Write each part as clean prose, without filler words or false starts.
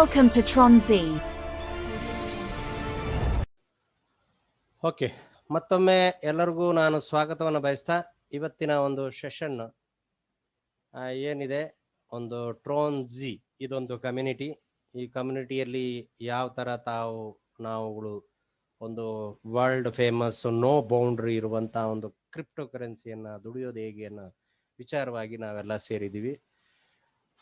Welcome to Tron Z. Okay, ಮತ್ತೊಮ್ಮೆ ಎಲ್ಲರಿಗೂ ನಾನು ಸ್ವಾಗತವನ್ನು ಬಯಸ್ತಾ ಇವತ್ತಿನ ಒಂದು ಸೆಷನ್ ಏನಿದೆ, ಒಂದು ಟ್ರೋನ್ ಜಿ ಇದೊಂದು ಕಮ್ಯುನಿಟಿ. ಈ ಕಮ್ಯುನಿಟಿಯಲ್ಲಿ ಯಾವ ಥರ ನಾವುಗಳು ಒಂದು ವರ್ಲ್ಡ್ ಫೇಮಸ್ ನೋ ಬೌಂಡ್ರಿ ಇರುವಂಥ ಒಂದು ಕ್ರಿಪ್ಟೋ ಕರೆನ್ಸಿಯನ್ನು ದುಡಿಯೋದು ಹೇಗೆ ಅನ್ನೋ ವಿಚಾರವಾಗಿ ನಾವೆಲ್ಲ ಸೇರಿದ್ದೀವಿ.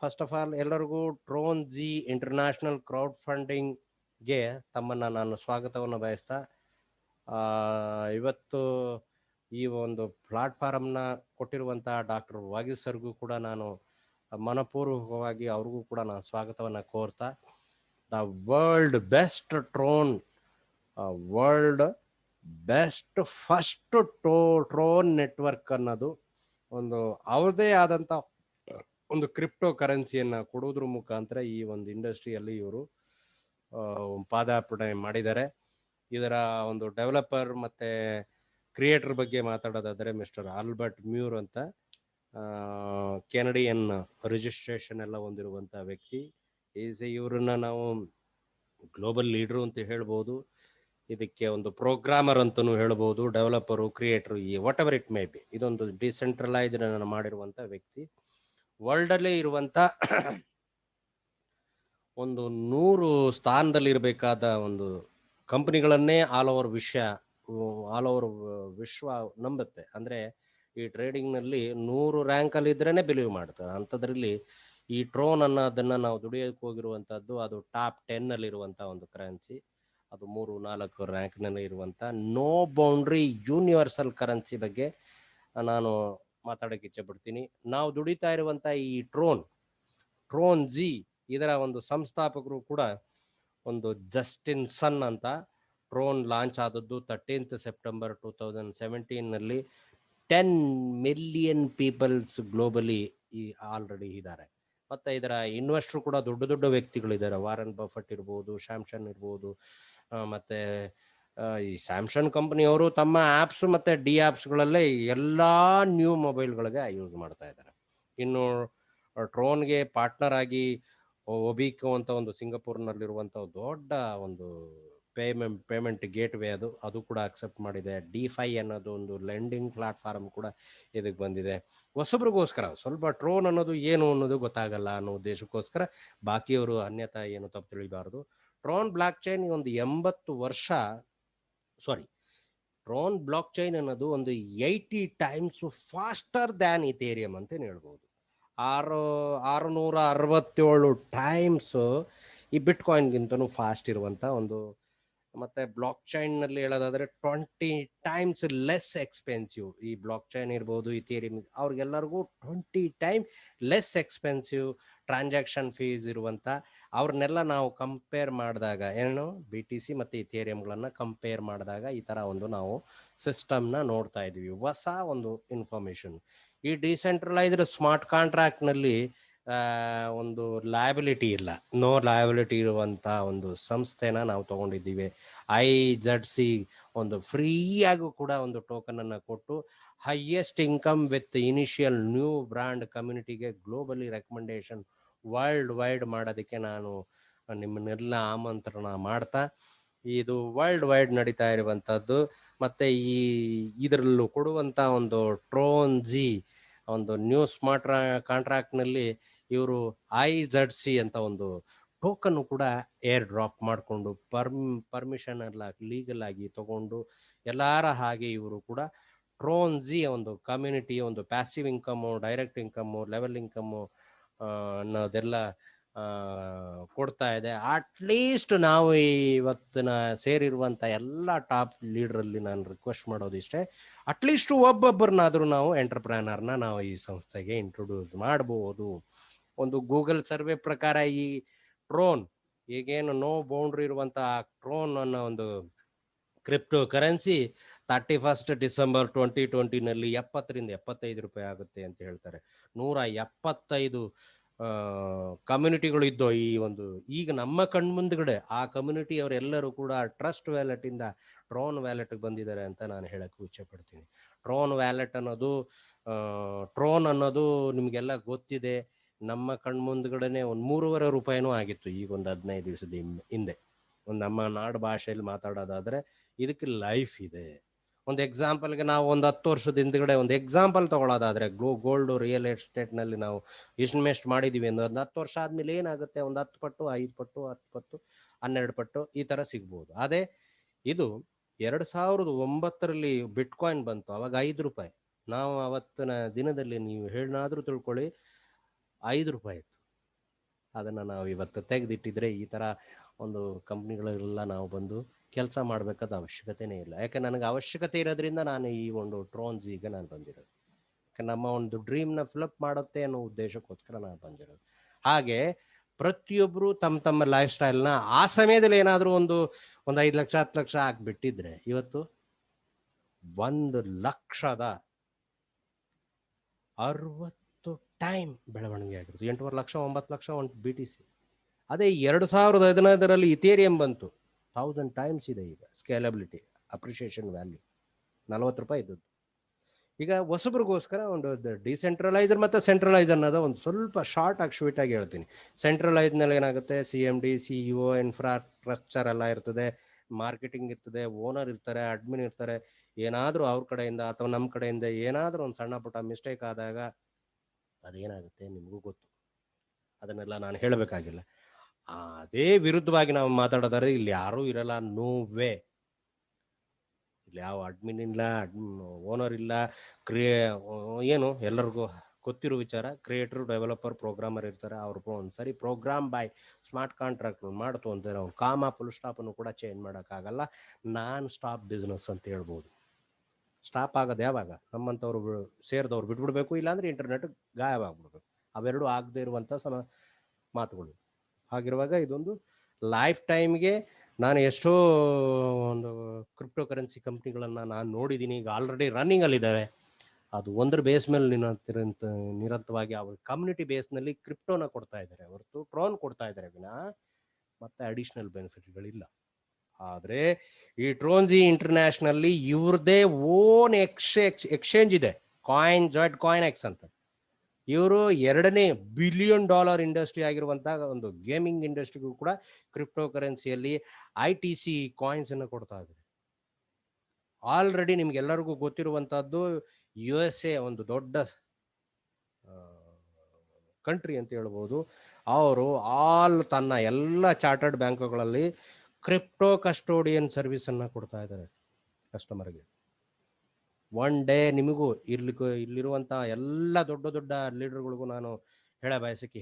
ಫಸ್ಟ್ ಆಫ್ ಆಲ್ ಎಲ್ಲರಿಗೂ ಟ್ರೋನ್ ಜಿ ಇಂಟರ್ನ್ಯಾಷನಲ್ ಕ್ರೌಡ್ ಫಂಡಿಂಗ್ಗೆ ತಮ್ಮನ್ನು ನಾನು ಸ್ವಾಗತವನ್ನು ಬಯಸ್ತಾ, ಇವತ್ತು ಈ ಒಂದು ಪ್ಲಾಟ್ಫಾರ್ಮ್ನ ಕೊಟ್ಟಿರುವಂಥ ಡಾಕ್ಟರ್ ವಾಗೀಶ್ ಸರ್ಗೂ ಕೂಡ ನಾನು ಮನಪೂರ್ವಕವಾಗಿ ಅವ್ರಿಗೂ ಕೂಡ ನಾನು ಸ್ವಾಗತವನ್ನು ಕೋರ್ತಾ, the world best first Tron network ಅನ್ನೋದು ಒಂದು ಅವ್ರದೇ ಆದಂಥ ಒಂದು ಕ್ರಿಪ್ಟೋ ಕರೆನ್ಸಿಯನ್ನು ಕೊಡೋದ್ರ ಮುಖಾಂತರ ಈ ಒಂದು ಇಂಡಸ್ಟ್ರಿಯಲ್ಲಿ ಇವರು ಪಾದಾರ್ಪಣೆ ಮಾಡಿದ್ದಾರೆ. ಇದರ ಒಂದು ಡೆವಲಪರ್ ಮತ್ತು ಕ್ರಿಯೇಟರ್ ಬಗ್ಗೆ ಮಾತಾಡೋದಾದರೆ ಮಿಸ್ಟರ್ ಆಲ್ಬರ್ಟ್ ಮ್ಯೂರ್ ಅಂತ, ಕೆನಡಿಯನ್ ರಿಜಿಸ್ಟ್ರೇಷನ್ ಎಲ್ಲ ಹೊಂದಿರುವಂಥ ವ್ಯಕ್ತಿ. ಇವ್ರನ್ನ ನಾವು ಗ್ಲೋಬಲ್ ಲೀಡ್ರು ಅಂತ ಹೇಳ್ಬೋದು, ಇದಕ್ಕೆ ಒಂದು ಪ್ರೋಗ್ರಾಮರ್ ಅಂತಲೂ ಹೇಳ್ಬೋದು, ಡೆವಲಪರು, ಕ್ರಿಯೇಟರು, ಈ what ever it may be. ಇದೊಂದು ಡಿಸೆಂಟ್ರಲೈಸ್ಡ್ ಮಾಡಿರುವಂಥ ವ್ಯಕ್ತಿ. ವರ್ಲ್ಡಲ್ಲೇ ಇರುವಂಥ ಒಂದು 100 ಸ್ಥಾನದಲ್ಲಿರಬೇಕಾದ ಒಂದು ಕಂಪ್ನಿಗಳನ್ನೇ ಆಲ್ ಓವರ್ ವಿಶ್ವ ನಂಬುತ್ತೆ. ಅಂದರೆ ಈ ಟ್ರೇಡಿಂಗ್ನಲ್ಲಿ 100 ರ್ಯಾಂಕಲ್ಲಿ ಇದ್ರೇ ಬಿಲೀವ್ ಮಾಡ್ತಾರೆ. ಅಂಥದ್ರಲ್ಲಿ ಈ ಟ್ರೋನ್ ಅನ್ನೋದನ್ನು ನಾವು ದುಡಿಯೋಕೆ ಹೋಗಿರುವಂಥದ್ದು ಅದು ಟಾಪ್ 10ನಲ್ಲಿರುವಂಥ ಒಂದು ಕರೆನ್ಸಿ. ಅದು 3-4 ರ್ಯಾಂಕ್ನಲ್ಲಿ ಇರುವಂಥ ನೋ ಬೌಂಡ್ರಿ ಯೂನಿವರ್ಸಲ್ ಕರೆನ್ಸಿ ಬಗ್ಗೆ ನಾನು ಮಾತಾಡೋಕ್ಕೆ ಇಚ್ಛೆಪಡ್ತೀನಿ. ನಾವು ದುಡಿತಾ ಇರುವಂಥ ಈ ಟ್ರೋನ್ ಜಿ ಇದರ ಒಂದು ಸಂಸ್ಥಾಪಕರು ಕೂಡ ಒಂದು ಜಸ್ಟಿನ್ ಸನ್ ಅಂತ. ಟ್ರೋನ್ ಲಾಂಚ್ ಆದದ್ದು 13th ಸೆಪ್ಟೆಂಬರ್ 2017ನಲ್ಲಿ. 10 ಮಿಲಿಯನ್ ಪೀಪಲ್ಸ್ ಗ್ಲೋಬಲಿ ಆಲ್ರೆಡಿ ಇದ್ದಾರೆ. ಮತ್ತು ಇದರ ಇನ್ವೆಸ್ಟರ್ ಕೂಡ ದೊಡ್ಡ ವ್ಯಕ್ತಿಗಳಿದ್ದಾರೆ. ವಾರನ್ ಬಫೆಟ್ ಇರ್ಬೋದು, ಸ್ಯಾಮ್ಸಂಗ್ ಇರ್ಬೋದು. ಮತ್ತು ಈ ಸ್ಯಾಮ್ಸಂಗ್ ಕಂಪ್ನಿಯವರು ತಮ್ಮ ಆ್ಯಪ್ಸ್ ಮತ್ತು ಡಿ ಆ್ಯಪ್ಸ್ಗಳಲ್ಲೇ ಎಲ್ಲ ನ್ಯೂ ಮೊಬೈಲ್ಗಳಿಗೆ ಯೂಸ್ ಮಾಡ್ತಾ ಇದ್ದಾರೆ. ಇನ್ನು ಟ್ರೋನ್ಗೆ ಪಾರ್ಟ್ನರ್ ಆಗಿ ಒಬಿಕೋ ಅಂತ ಒಂದು ಸಿಂಗಪೂರ್ನಲ್ಲಿರುವಂಥ ದೊಡ್ಡ ಒಂದು ಪೇಮೆಂಟ್ ಗೇಟ್ ವೇ ಅದು ಕೂಡ ಅಕ್ಸೆಪ್ಟ್ ಮಾಡಿದೆ. ಡಿಫೈ ಅನ್ನೋದು ಒಂದು ಲೆಂಡಿಂಗ್ ಪ್ಲಾಟ್ಫಾರ್ಮ್ ಕೂಡ ಇದಕ್ಕೆ ಬಂದಿದೆ. ಹೊಸಬ್ರಿಗೋಸ್ಕರ ಸ್ವಲ್ಪ ಟ್ರೋನ್ ಅನ್ನೋದು ಏನು ಅನ್ನೋದು ಗೊತ್ತಾಗಲ್ಲ ಅನ್ನೋ ಉದ್ದೇಶಕ್ಕೋಸ್ಕರ ಬಾಕಿಯವರು ಅನ್ಯತಾ ಏನು ತಪ್ಪು ತಿಳಿಬಾರ್ದು. ಟ್ರೋನ್ ಬ್ಲಾಕ್ ಚೈನ್ ಒಂದು 80 ವರ್ಷ ಟ್ರೋನ್ ಬ್ಲಾಕ್ ಚೈನ್ ಅನ್ನೋದು ಒಂದು 80 ಟೈಮ್ಸ್ ಫಾಸ್ಟರ್ ದ್ಯಾನ್ ಇಥೇರಿಯಂ ಅಂತೇನು ಹೇಳ್ಬೋದು. 667 ಟೈಮ್ಸ್ ಈ ಬಿಟ್ ಕಾಯಿನ್ಗಿಂತನೂ ಫಾಸ್ಟ್ ಇರುವಂಥ ಒಂದು. ಮತ್ತು ಬ್ಲಾಕ್ ಚೈನ್ನಲ್ಲಿ ಹೇಳೋದಾದರೆ 20 ಟೈಮ್ಸ್ ಲೆಸ್ ಎಕ್ಸ್ಪೆನ್ಸಿವ್. ಈ ಬ್ಲಾಕ್ ಚೈನ್ ಇರ್ಬೋದು, ಇಥೇರಿಯಂ, ಅವ್ರಿಗೆಲ್ಲರಿಗೂ 20 time less expensive transaction fees ಇರುವಂಥ ಅವ್ರನ್ನೆಲ್ಲ ನಾವು ಕಂಪೇರ್ ಮಾಡಿದಾಗ, BTC ಮತ್ತು ಇಥೇರಿಯಂಗಳನ್ನು ಕಂಪೇರ್ ಮಾಡಿದಾಗ ಈ ಥರ ಒಂದು ನಾವು ಸಿಸ್ಟಮ್ನ ನೋಡ್ತಾ ಇದ್ದೀವಿ. ಹೊಸ ಒಂದು ಇನ್ಫಾರ್ಮೇಷನ್. ಈ ಡಿಸೆಂಟ್ರಲೈಸ್ಡ್ ಸ್ಮಾರ್ಟ್ ಕಾಂಟ್ರಾಕ್ಟ್ನಲ್ಲಿ ಒಂದು ಲಯಬಿಲಿಟಿ ಇಲ್ಲ, ನೋ ಲಯಬಿಲಿಟಿ ಇರುವಂಥ ಒಂದು ಸಂಸ್ಥೆನ ನಾವು ತೊಗೊಂಡಿದ್ದೀವಿ. IZC ಒಂದು ಫ್ರೀಯಾಗೂ ಕೂಡ ಒಂದು ಟೋಕನನ್ನು ಕೊಟ್ಟು highest income with initial new brand ಕಮ್ಯುನಿಟಿಗೆ ಗ್ಲೋಬಲಿ ರೆಕಮೆಂಡೇಶನ್ ವರ್ಲ್ಡ್ ವೈಡ್ ಮಾಡೋದಕ್ಕೆ ನಾನು ನಿಮ್ಮನ್ನೆಲ್ಲ ಆಮಂತ್ರಣ ಮಾಡ್ತಾ, ಇದು ವರ್ಲ್ಡ್ ವೈಡ್ ನಡೀತಾ ಇರುವಂಥದ್ದು. ಮತ್ತು ಇದರಲ್ಲೂ ಕೊಡುವಂಥ ಒಂದು ಟ್ರೋನ್ ಜಿ ಒಂದು ನ್ಯೂ ಸ್ಮಾರ್ಟ್ ಕಾಂಟ್ರಾಕ್ಟ್ನಲ್ಲಿ ಇವರು IZC ಅಂತ ಒಂದು ಟೋಕನ್ನು ಕೂಡ ಏರ್ ಡ್ರಾಪ್ ಮಾಡಿಕೊಂಡು ಪರ್ಮಿಷನ್ ಎಲ್ಲ ಲೀಗಲ್ ಆಗಿ ತಗೊಂಡು ಎಲ್ಲರ ಹಾಗೆ ಇವರು ಕೂಡ ಟ್ರೋನ್ ಜಿ ಒಂದು ಕಮ್ಯುನಿಟಿ ಒಂದು passive income, direct income, level income ಅನ್ನೋದೆಲ್ಲ ಕೊಡ್ತಾ ಇದೆ. ಅಟ್ಲೀಸ್ಟ್ ನಾವು ಇವತ್ತಿನ ಸೇರಿರುವಂಥ ಎಲ್ಲ ಟಾಪ್ ಲೀಡ್ರಲ್ಲಿ ನಾನು ರಿಕ್ವೆಸ್ಟ್ ಮಾಡೋದಿಷ್ಟೇ, ಅಟ್ಲೀಸ್ಟ್ ಒಬ್ಬೊಬ್ಬರನ್ನಾದರೂ ನಾವು ಎಂಟರ್ಪ್ರೈನರ್ನ ನಾವು ಈ ಸಂಸ್ಥೆಗೆ ಇಂಟ್ರೊಡ್ಯೂಸ್ ಮಾಡ್ಬೋದು. ಒಂದು ಗೂಗಲ್ ಸರ್ವೆ ಪ್ರಕಾರ ಈ ಟ್ರೋನ್ ಈಗೇನು ನೋ ಬೌಂಡ್ರಿ ಇರುವಂಥ ಟ್ರೋನ್ ಅನ್ನೋ ಒಂದು ಕ್ರಿಪ್ಟೋ ಕರೆನ್ಸಿ 31 ಡಿಸೆಂಬರ್ 2020ನಲ್ಲಿ 70ರಿಂದ 75 ರೂಪಾಯಿ ಆಗುತ್ತೆ ಅಂತ ಹೇಳ್ತಾರೆ. 175 ಕಮ್ಯುನಿಟಿಗಳು ಇದ್ದೋ ಈ ಒಂದು ಈಗ ನಮ್ಮ ಕಣ್ಮುಂದುಗಡೆ ಆ ಕಮ್ಯುನಿಟಿ ಅವರೆಲ್ಲರೂ ಕೂಡ ಟ್ರಸ್ಟ್ ವ್ಯಾಲೆಟಿಂದ ಟ್ರೋನ್ ವ್ಯಾಲೆಟ್ಗೆ ಬಂದಿದ್ದಾರೆ ಅಂತ ನಾನು ಹೇಳಕ್ಕೆ ಇಚ್ಛೆ ಪಡ್ತೀನಿ. ಟ್ರೋನ್ ವ್ಯಾಲೆಟ್ ಅನ್ನೋದು ನಿಮಗೆಲ್ಲ ಗೊತ್ತಿದೆ. ನಮ್ಮ ಕಣ್ಮುಂದ್ಗಡೆನೆ ಒಂದು 3.5 ರೂಪಾಯಿನೂ ಆಗಿತ್ತು ಈಗ ಒಂದು 15 ದಿವಸದ ಹಿಂದೆ. ಒಂದು ನಮ್ಮ ನಾಡು ಭಾಷೆಯಲ್ಲಿ ಮಾತಾಡೋದಾದ್ರೆ ಇದಕ್ಕೆ ಲೈಫ್ ಇದೆ. ಒಂದು ಎಕ್ಸಾಂಪಲ್ಗೆ ನಾವು ಒಂದು 10 ವರ್ಷದ ಹಿಂದ್ಗಡೆ ಒಂದು ಎಕ್ಸಾಂಪಲ್ ತಗೊಳ್ಳೋದಾದ್ರೆ ಗೋಲ್ಡ್ ರಿಯಲ್ ಎಸ್ಟೇಟ್ ನಲ್ಲಿ ನಾವು ಇನ್ವೆಸ್ಟ್ ಮಾಡಿದೀವಿ ಅಂದ್ರೆ ಒಂದು 10 ವರ್ಷ ಆದ್ಮೇಲೆ ಏನಾಗುತ್ತೆ, ಒಂದು 10 ಪಟ್ಟು 5 ಪಟ್ಟು 10 ಪಟ್ಟು 12 ಪಟ್ಟು ಈ ತರ ಸಿಗ್ಬೋದು. ಅದೇ ಇದು 2009ರಲ್ಲಿ ಬಿಟ್ಕಾಯಿನ್ ಬಂತು, ಅವಾಗ 5 ರೂಪಾಯಿ. ನಾವು ಅವತ್ತಿನ ದಿನದಲ್ಲಿ ನೀವು ಹೇಳನಾದ್ರೂ ತಿಳ್ಕೊಳ್ಳಿ 5 ರೂಪಾಯಿ ಇತ್ತು. ಅದನ್ನ ನಾವು ಇವತ್ತು ತೆಗೆದಿಟ್ಟಿದ್ರೆ ಈ ತರ ಒಂದು ಕಂಪ್ನಿಗಳೆಲ್ಲ ನಾವು ಬಂದು ಕೆಲಸ ಮಾಡ್ಬೇಕಾದ ಅವಶ್ಯಕತೆನೇ ಇಲ್ಲ. ಯಾಕೆ ನನಗೆ ಅವಶ್ಯಕತೆ ಇರೋದ್ರಿಂದ ನಾನು ಈ ಒಂದು ಟ್ರೋನ್ಸ್ ಈಗ ನಾನು ಬಂದಿರೋದು. ಯಾಕೆ ನಮ್ಮ ಒಂದು ಡ್ರೀಮ್ನ ಫಿಲಪ್ ಮಾಡುತ್ತೆ ಅನ್ನೋ ಉದ್ದೇಶಕ್ಕೋಸ್ಕರ ನಾನು ಬಂದಿರೋದು. ಹಾಗೆ ಪ್ರತಿಯೊಬ್ಬರು ತಮ್ಮ ತಮ್ಮ ಲೈಫ್ ಸ್ಟೈಲ್ನ ಆ ಸಮಯದಲ್ಲಿ ಏನಾದರೂ ಒಂದು 5 ಲಕ್ಷ 10 ಲಕ್ಷ ಹಾಕ್ಬಿಟ್ಟಿದ್ರೆ ಇವತ್ತು 1,60,000 ಟೈಮ್ ಬೆಳವಣಿಗೆ ಆಗಿರುತ್ತೆ. 8.5 ಲಕ್ಷ 9 ಲಕ್ಷ ಒಂದು BTC. ಅದೇ 2015ರಲ್ಲಿ ಇಥೇರಿಯಂ ಬಂತು, 1000 ಟೈಮ್ಸ್ ಇದೆ ಈಗ ಸ್ಕೇಲಬಿಲಿಟಿ, ಅಪ್ರಿಷಿಯೇಷನ್ ವ್ಯಾಲ್ಯೂ 40 ರೂಪಾಯಿ ಇದ್ದದ್ದು. ಈಗ ಹೊಸಬ್ರಿಗೋಸ್ಕರ ಒಂದು ಡಿಸೆಂಟ್ರಲೈಸರ್ ಮತ್ತು ಸೆಂಟ್ರಲೈಸ್ ಅನ್ನೋದು ಒಂದು ಸ್ವಲ್ಪ ಶಾರ್ಟ್ ಆಗಿ ಸ್ವೀಟ್ ಆಗಿ ಹೇಳ್ತೀನಿ. ಸೆಂಟ್ರಲೈಸ್ನಲ್ಲಿ ಏನಾಗುತ್ತೆ, CMD CEO ಇನ್ಫ್ರಾಸ್ಟ್ರಕ್ಚರ್ ಎಲ್ಲ ಇರ್ತದೆ, ಮಾರ್ಕೆಟಿಂಗ್ ಇರ್ತದೆ, ಓನರ್ ಇರ್ತಾರೆ, ಅಡ್ಮಿನ್ ಇರ್ತಾರೆ. ಏನಾದರೂ ಅವ್ರ ಕಡೆಯಿಂದ ಅಥವಾ ನಮ್ಮ ಕಡೆಯಿಂದ ಏನಾದರೂ ಒಂದು ಸಣ್ಣ ಪುಟ್ಟ ಮಿಸ್ಟೇಕ್ ಆದಾಗ ಅದೇನಾಗುತ್ತೆ ನಿಮಗೂ ಗೊತ್ತು, ಅದನ್ನೆಲ್ಲ ನಾನು ಹೇಳಬೇಕಾಗಿಲ್ಲ. ಅದೇ ವಿರುದ್ಧವಾಗಿ ನಾವು ಮಾತಾಡೋದಾದ್ರೆ ಇಲ್ಲಿ ಯಾರೂ ಇರಲ್ಲ, ನೋ ವೇ. ಇಲ್ಲಿ ಯಾವ ಅಡ್ಮಿನ್ ಇಲ್ಲ, ಓನರ್ ಇಲ್ಲ, ಏನು ಎಲ್ಲರಿಗೂ ಗೊತ್ತಿರೋ ವಿಚಾರ, ಕ್ರಿಯೇಟರ್ ಡೆವಲಪರ್ ಪ್ರೋಗ್ರಾಮರ್ ಇರ್ತಾರೆ. ಅವ್ರು ಒಂದ್ಸರಿ ಪ್ರೋಗ್ರಾಮ್ ಬೈ ಸ್ಮಾರ್ಟ್ ಕಾಂಟ್ರಾಕ್ಟ್ ಮಾಡ್ತು ಅಂತಾರೆ, ಅವ್ನು ಕಾಮ ಫುಲ್ ಸ್ಟಾಪನ್ನು ಕೂಡ ಚೇಂಜ್ ಮಾಡೋಕ್ಕಾಗಲ್ಲ. ನಾನ್ ಸ್ಟಾಪ್ ಬಿಸ್ನೆಸ್ ಅಂತ ಹೇಳ್ಬೋದು. ಸ್ಟಾಪ್ ಆಗೋದು ಯಾವಾಗ, ನಮ್ಮಂಥವ್ರು ಸೇರಿದವ್ರು ಬಿಟ್ಬಿಡ್ಬೇಕು, ಇಲ್ಲಾಂದ್ರೆ ಇಂಟರ್ನೆಟ್ ಗಾಯವಾಗ್ಬಿಡ್ಬೇಕು. ಅವೆರಡು ಆಗದೆ ಇರುವಂಥ ಮಾತುಗಳು. ಹಾಗಿರುವಾಗ ಇದೊಂದು ಲೈಫ್ ಟೈಮ್ಗೆ ನಾನು ಎಷ್ಟೋ ಒಂದು ಕ್ರಿಪ್ಟೋ ಕರೆನ್ಸಿ ಕಂಪ್ನಿಗಳನ್ನು ನಾನು ನೋಡಿದ್ದೀನಿ, ಈಗ ಆಲ್ರೆಡಿ ರನ್ನಿಂಗಲ್ಲಿದ್ದಾವೆ. ಅದು ಒಂದ್ರ ಬೇಸ್ ಮೇಲೆ ನಿರಂತರವಾಗಿ ಅವ್ರ ಕಮ್ಯುನಿಟಿ ಬೇಸ್ನಲ್ಲಿ ಕ್ರಿಪ್ಟೋನ ಕೊಡ್ತಾ ಇದ್ದಾರೆ ಹೊರತು ಟ್ರೋನ್ ಕೊಡ್ತಾ ಇದ್ದಾರೆ ವಿನಃ ಮತ್ತೆ ಅಡಿಷನಲ್ ಬೆನಿಫಿಟ್ಗಳಿಲ್ಲ. ಆದರೆ ಈ ಟ್ರೋನ್ಜಿ ಇಂಟರ್ನ್ಯಾಷನಲ್ಲಿ ಇವ್ರದೇ ಓನ್ ಎಕ್ಸ್ಚೇಂಜ್ ಇದೆ, CoinJoin ಅಂತ. ಇವರು 2ನೇ $1 ಬಿಲಿಯನ್ ಇಂಡಸ್ಟ್ರಿ ಆಗಿರುವಂತಹ ಒಂದು ಗೇಮಿಂಗ್ ಇಂಡಸ್ಟ್ರಿಗೂ ಕೂಡ ಕ್ರಿಪ್ಟೋ ಕರೆನ್ಸಿಯಲ್ಲಿ ITC ಕಾಯಿನ್ಸ್ ಅನ್ನು ಕೊಡ್ತಾ ಇದ್ದಾರೆ. ಆಲ್ರೆಡಿ ನಿಮ್ಗೆಲ್ಲರಿಗೂ ಗೊತ್ತಿರುವಂತಹದ್ದು USA ಒಂದು ದೊಡ್ಡ ಕಂಟ್ರಿ ಅಂತ ಹೇಳ್ಬೋದು. ಅವರು ತನ್ನ ಎಲ್ಲ ಚಾರ್ಟರ್ಡ್ ಬ್ಯಾಂಕ್ಗಳಲ್ಲಿ ಕ್ರಿಪ್ಟೋ ಕಸ್ಟೋಡಿಯನ್ ಸರ್ವಿಸ್ ಅನ್ನ ಕೊಡ್ತಾ ಇದ್ದಾರೆ ಕಸ್ಟಮರ್ಗೆ. ಒನ್ ಡೇ ನಿಮಗೂ ಇಲ್ಲಿರುವಂತಹ ಎಲ್ಲ ದೊಡ್ಡ ದೊಡ್ಡ ಲೀಡರ್ಗಳಿಗೂ ನಾನು